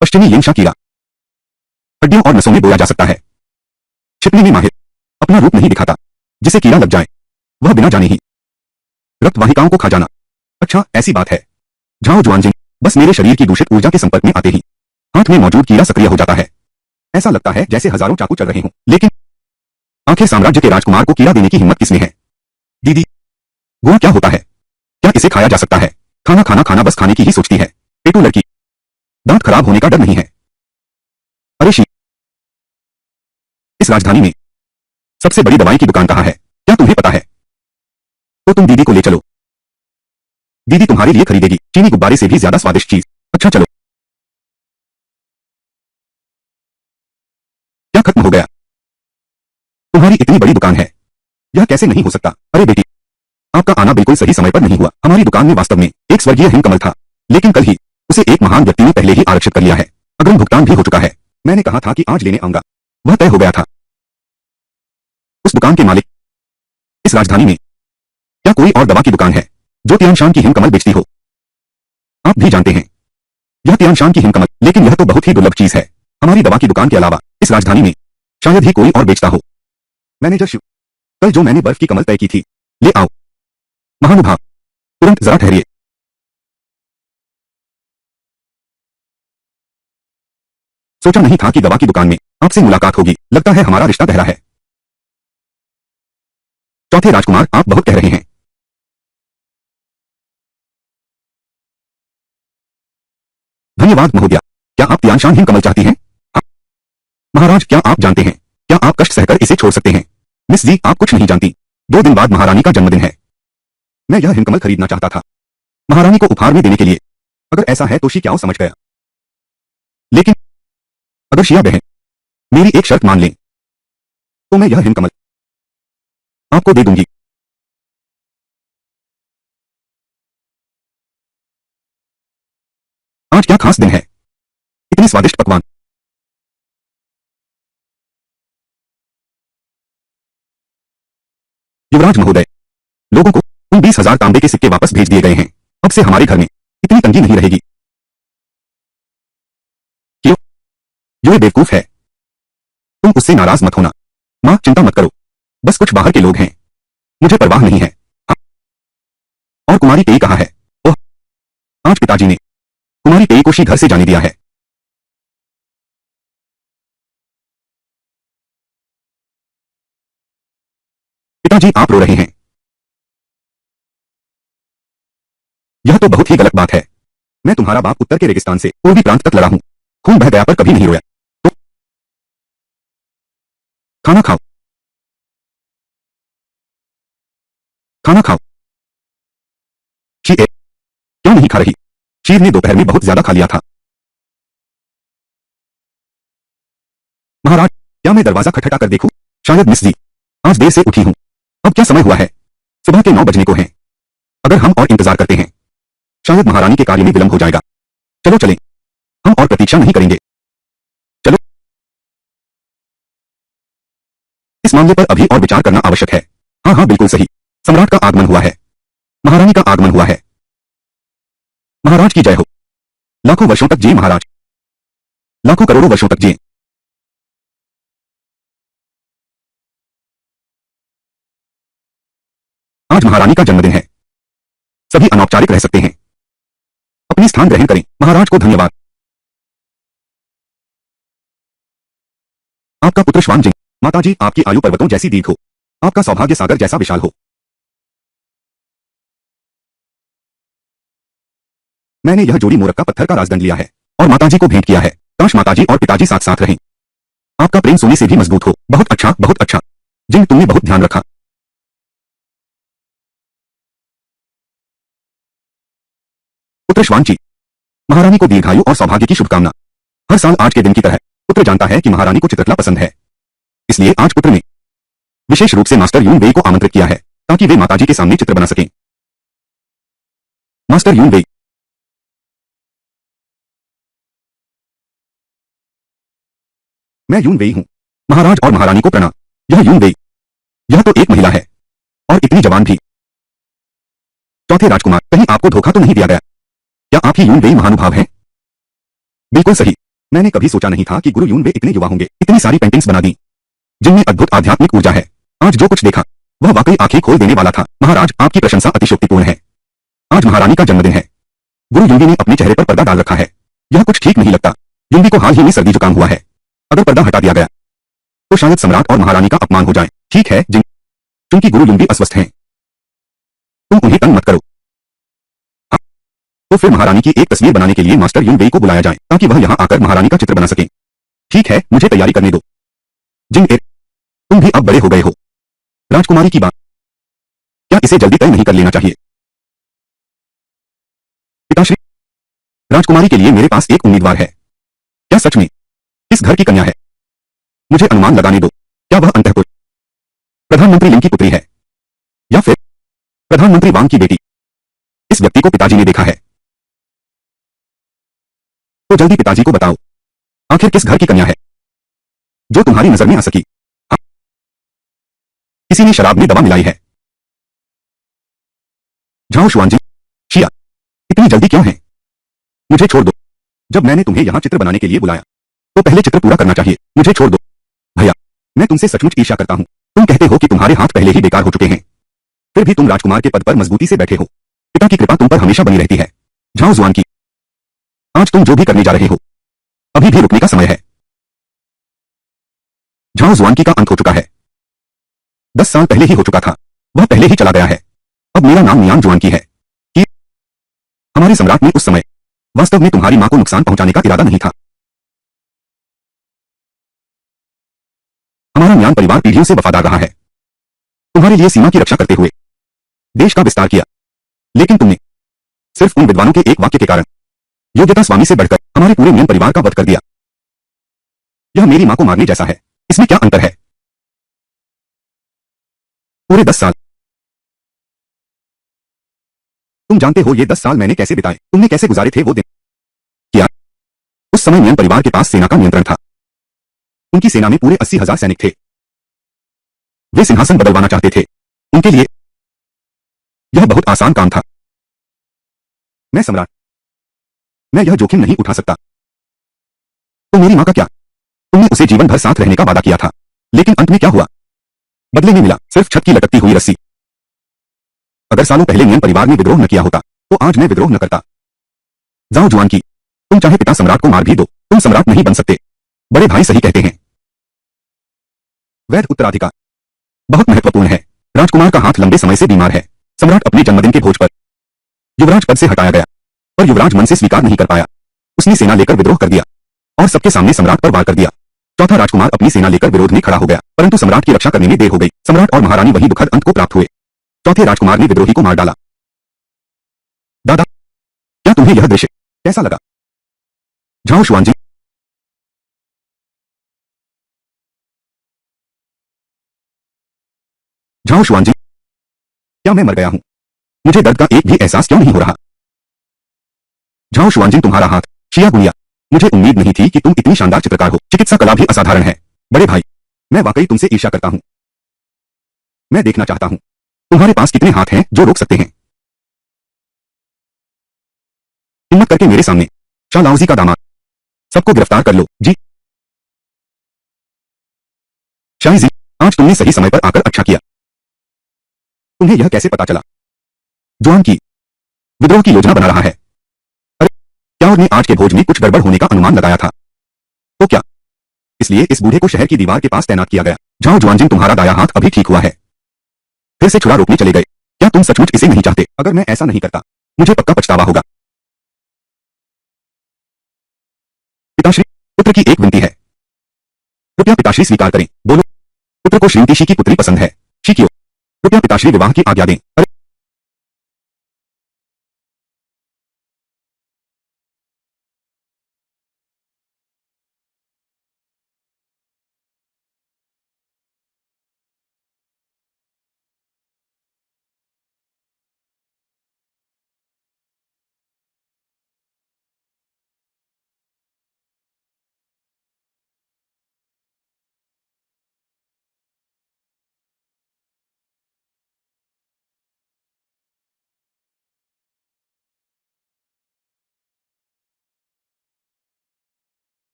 पश्चिमी लिंशा कीड़ा हड्डियों और नसों में बोया जा सकता है। छिपने में माहिर, अपना रूप नहीं दिखाता। जिसे कीड़ा लग जाए वह बिना जाने ही रक्त वाहिकाओं को खा जाना। अच्छा, ऐसी बात है। झाओ जुआनजिंग, बस मेरे शरीर की दूषित ऊर्जा के संपर्क में आते ही हाथ में मौजूद कीड़ा सक्रिय हो जाता है। ऐसा लगता है जैसे हजारों चाकू चल रहे हों। लेकिन आखिर साम्राज्य के राजकुमार को कीड़ा देने की हिम्मत किसमें है? दीदी, गुआ क्या होता है? क्या इसे खाया जा सकता है? खाना खाना खाना बस खाने की ही सोचती है। पेटू लड़की, दांत खराब होने का डर नहीं है। अरे शी, इस राजधानी में सबसे बड़ी दवाई की दुकान कहाँ है, क्या तुम्हें पता है? तो तुम दीदी को ले चलो, दीदी तुम्हारे लिए खरीदेगी चीनी गुब्बारे से भी ज्यादा स्वादिष्ट चीज। अच्छा चलो। क्या खत्म हो गया? तुम्हारी इतनी बड़ी दुकान है, यह कैसे नहीं हो सकता? अरे बेटी, आपका आना बिल्कुल सही समय पर नहीं हुआ। हमारी दुकान में वास्तव में एक स्वर्गीय हिमकमल था, लेकिन कल ही उसे एक महान व्यक्ति ने पहले ही आरक्षित कर लिया है। अग्रिम भुगतान भी हो चुका है। मैंने कहा था कि आज लेने आऊंगा, वह तय हो गया था। उस दुकान के मालिक इस राजधानी में क्या कोई और दवा की दुकान है जो तियानशान की हिमकमल बेचती हो? आप भी जानते हैं यह तियानशान की हिमकमल, लेकिन यह तो बहुत ही दुर्लभ चीज है। हमारी दवा की दुकान के अलावा इस राजधानी में शायद ही कोई और बेचता हो। मैनेजर शिव, कल जो मैंने बर्फ की कमल तय की थी, ले आओ। महानुभाव, तुरंत जरा ठहरिए। सोचा नहीं था कि दवा की दुकान में आपसे मुलाकात होगी। लगता है हमारा रिश्ता गहरा है। चौथे राजकुमार, आप बहुत कह रहे हैं। धन्यवाद महोदया। क्या आप तियानशान हिमकमल चाहती हैं? महाराज, क्या आप जानते हैं, क्या आप कष्ट सहकर इसे छोड़ सकते हैं? मिस जी, आप कुछ नहीं जानती। 2 दिन बाद महारानी का जन्मदिन है। मैं यह हिमकमल खरीदना चाहता था, महारानी को उपहार में देने के लिए। अगर ऐसा है तो शियाओ समझ गया। लेकिन अगर शिया बहन मेरी एक शर्त मान लें, तो मैं यह हिमकमल आपको दे दूंगी। आज क्या खास दिन है, इतने स्वादिष्ट पकवान। युवराज महोदय, लोगों को उन 20,000 तांबे के सिक्के वापस भेज दिए गए हैं। अब से हमारे घर में इतनी तंगी नहीं रहेगी। क्यों? ये बेवकूफ है। तुम उससे नाराज मत होना। मां, चिंता मत करो, बस कुछ बाहर के लोग हैं, मुझे परवाह नहीं है। हाँ? और कुमारी तेई कहाँ है? ओह, आज पिताजी ने कुमारी तेई को शी घर से जाने दिया है। पिताजी, आप रो रहे हैं। यह तो बहुत ही गलत बात है। मैं तुम्हारा बाप उत्तर के रेगिस्तान से पूर्वी प्रांत तक लड़ा हूं, खून बह गया पर कभी नहीं रोया। तो खाना खाओ, खाना खाओ। शी क्यों नहीं खा रही? शीर ने दोपहर में बहुत ज्यादा खा लिया था। महाराज, क्या मैं दरवाजा खटखटा कर देखूं? शायद मिस जी आज देर से उठी हूं। अब क्या समय हुआ है? सुबह के 9 बजने को हैं। अगर हम और इंतजार करते हैं, शायद महारानी के कार्य में विलंब हो जाएगा। चलो चलें, हम और प्रतीक्षा नहीं करेंगे। चलो। इस मामले पर अभी और विचार करना आवश्यक है। हाँ हाँ, बिल्कुल सही। सम्राट का आगमन हुआ है, महारानी का आगमन हुआ है। महाराज की जय हो। लाखों वर्षों तक जिए महाराज, लाखों करोड़ों वर्षों तक जिए। आज महारानी का जन्मदिन है, सभी अनौपचारिक रह सकते हैं। अपने स्थान ग्रहण करें। महाराज को धन्यवाद। आपका पुत्र श्वान जिंग। माताजी, आपकी आयु पर्वतों जैसी दीर्घ हो, आपका सौभाग्य सागर जैसा विशाल हो। मैंने यह जोड़ी मोरक्का पत्थर का राजदंड लिया है और माताजी को भेंट किया है। काश माताजी और पिताजी साथ साथ रहें। आपका प्रेम सोने से भी मजबूत हो। बहुत अच्छा, बहुत अच्छा। जिंग, तुमने बहुत ध्यान रखा। पुत्र श्वानची, महारानी को दीर्घायु और सौभाग्य की शुभकामना। हर साल आज के दिन की तरह पुत्र जानता है कि महारानी को चित्रकला पसंद है, इसलिए आज पुत्र ने विशेष रूप से मास्टर यून वेई को आमंत्रित किया है ताकि वे माताजी के सामने चित्र बना सकें। मास्टर यून वेई, मैं यून वेई हूं। महाराज और महारानी को प्रणाम। यह यून वेई, यह तो एक महिला है और इतनी जवान भी। चौथे राजकुमार, कहीं आपको धोखा तो नहीं दिया गया? क्या आप ही यून वेई महानुभाव हैं? बिल्कुल सही। मैंने कभी सोचा नहीं था कि गुरु यून वेई इतने युवा होंगे। इतनी सारी पेंटिंग्स बना दी जिनमें अद्भुत आध्यात्मिक ऊर्जा है। आज जो कुछ देखा वह वाकई आंखें खोल देने वाला था। महाराज, आपकी प्रशंसा अतिशयोक्तिपूर्ण है। आज महारानी का जन्मदिन है। गुरु युंगी ने अपने चेहरे पर पर्दा डाल रखा है। यह कुछ ठीक नहीं लगता। युंगी को हाल ही में सर्दी जुकाम हुआ है। अगर पर्दा हटा दिया गया तो शायद सम्राट और महारानी का अपमान हो जाए। ठीक है जिंग, क्योंकि गुरु युंगी अस्वस्थ हैं, तुम उन्हें तंग मत करो। तो फिर महारानी की एक तस्वीर बनाने के लिए मास्टर युन वेई को बुलाया जाए ताकि वह यहाँ आकर महारानी का चित्र बना सके। ठीक है, मुझे तैयारी करने दो। जिंग एर, तुम भी अब बड़े हो गए हो। राजकुमारी की बात, क्या इसे जल्दी तय नहीं कर लेना चाहिए? पिताश्री, राजकुमारी के लिए मेरे पास एक उम्मीदवार है। क्या सच में इस घर की कन्या है? मुझे अनुमान लगाने दो, क्या वह अंतःपुर प्रधानमंत्री लिंग की पुत्री है या फिर प्रधानमंत्री वांग की बेटी? इस व्यक्ति को पिताजी ने देखा है। तो जल्दी पिताजी को बताओ, आखिर किस घर की कन्या है जो तुम्हारी नजर में आ सकी? हाँ, किसी ने शराब में दवा मिलाई है। जाओ शुआनजी, शिया, इतनी जल्दी क्यों है? मुझे छोड़ दो। जब मैंने तुम्हें यहां चित्र बनाने के लिए बुलाया तो पहले चित्र पूरा करना चाहिए। मुझे छोड़ दो। भैया, मैं तुमसे सचमुच ईर्ष्या करता हूं। तुम कहते हो कि तुम्हारे हाथ पहले ही बेकार हो चुके हैं, फिर भी तुम राजकुमार के पद पर मजबूती से बैठे हो। पिता की कृपा तुम पर हमेशा बनी रहती है। जाओ जुआन की, आज तुम जो भी करने जा रहे हो अभी भी रुकने का समय है। झाओ जुआनकी का अंत हो चुका है। 10 साल पहले ही हो चुका था, वह पहले ही चला गया है। अब मेरा नाम मियान जुआनकी है। कि हमारे सम्राट ने उस समय वास्तव में तुम्हारी मां को नुकसान पहुंचाने का इरादा नहीं था। हमारा मियान परिवार पीढ़ियों से वफादार रहा है, तुम्हारे लिए सीमा की रक्षा करते हुए देश का विस्तार किया। लेकिन तुमने सिर्फ उन विद्वानों के एक वाक्य के कारण योग्यता स्वामी से बढ़कर हमारे पूरे मियान परिवार का वध कर दिया। यह मेरी मां को मारने जैसा है, इसमें क्या अंतर है? पूरे 10 साल, तुम जानते हो ये 10 साल मैंने कैसे बिताए, तुमने कैसे गुजारे थे वो दिन? क्या उस समय मियान परिवार के पास सेना का नियंत्रण था? उनकी सेना में पूरे 80,000 सैनिक थे। वे सिंहासन बदलवाना चाहते थे। उनके लिए यह बहुत आसान काम था। मैं सम्राट, मैं यह जोखिम नहीं उठा सकता। तो मेरी मां का क्या? तुमने उसे जीवन भर साथ रहने का वादा किया था, लेकिन अंत में क्या हुआ? बदले में मिला सिर्फ छत की लटकती हुई रस्सी। अगर सालों पहले मियान परिवार ने विद्रोह न किया होता तो आज मैं विद्रोह न करता। जाओ जुआन की, तुम चाहे पिता सम्राट को मार भी दो, तुम सम्राट नहीं बन सकते। बड़े भाई सही कहते हैं। वैध उत्तराधिकार बहुत महत्वपूर्ण है। राजकुमार का हाथ लंबे समय से बीमार है। सम्राट अपने जन्मदिन के भोज पर युवराज पद से हटाया गया, पर युवराज मन से स्वीकार नहीं कर पाया। उसने सेना लेकर विद्रोह कर दिया और सबके सामने सम्राट पर वार कर दिया। चौथा राजकुमार अपनी सेना लेकर विरोध में खड़ा हो गया, परंतु सम्राट की रक्षा करने में देर हो गई। सम्राट और महारानी वही दुखद अंत को प्राप्त हुए। चौथे राजकुमार ने विद्रोही को मार डाला। दादा, क्या तुम्हें यह दृश्य कैसा लगा? झाओ शुआनजी, झाओ शुआनजी, क्या मैं मर गया हूं? मुझे दर्द का एक भी एहसास क्यों नहीं हो रहा? झाओ शुआनजी, तुम्हारा हाथ शिया गुनिया, मुझे उम्मीद नहीं थी कि तुम इतनी शानदार चित्रकार हो। चिकित्सा कला भी असाधारण है। बड़े भाई, मैं वाकई तुमसे ईर्ष्या करता हूं। मैं देखना चाहता हूं तुम्हारे पास कितने हाथ हैं जो रोक सकते हैं। हिम्मत करके मेरे सामने शाह लाओजी का दामाद, सबको गिरफ्तार कर लो। जी शाही जी, आज तुमने सही समय पर आकर अच्छा किया। तुम्हें यह कैसे पता चला? जुआन की विद्रोह की योजना बना रहा है। अरे, क्या ने आज के भोज में कुछ गड़बड़ होने का अनुमान लगाया था? तो क्या इसलिए इस बूढ़े को शहर की दीवार के पास तैनात किया गया? जाओ जुआनजिन, तुम्हारा दाया हाथ अभी ठीक हुआ है, फिर से छुरा रोकने चले गए। क्या तुम सचमुच इसे नहीं चाहते? अगर मैं ऐसा नहीं करता मुझे पक्का पछतावा होगा। पिताश्री, पुत्र की एक विनती है, कृपया पिताश्री स्वीकार करें। बोलो, पुत्र को श्रीमती शी की पुत्री पसंद है। शी, कृपया पिताश्री विवाह की आज्ञा दें। अरे,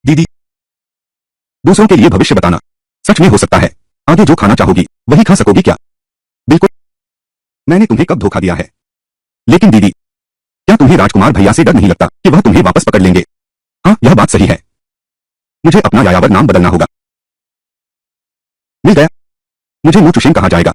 दीदी, दूसरों के लिए भविष्य बताना सच में हो सकता है। आगे जो खाना चाहोगी वही खा सकोगी क्या? बिल्कुल। मैंने तुम्हें कब धोखा दिया है? लेकिन दीदी, क्या तुम्हें राजकुमार भैया से डर नहीं लगता कि वह तुम्हें वापस पकड़ लेंगे? हाँ, यह बात सही है। मुझे अपना यायावर नाम बदलना होगा। मिल गया। मुझे मुचुशिन कहा जाएगा।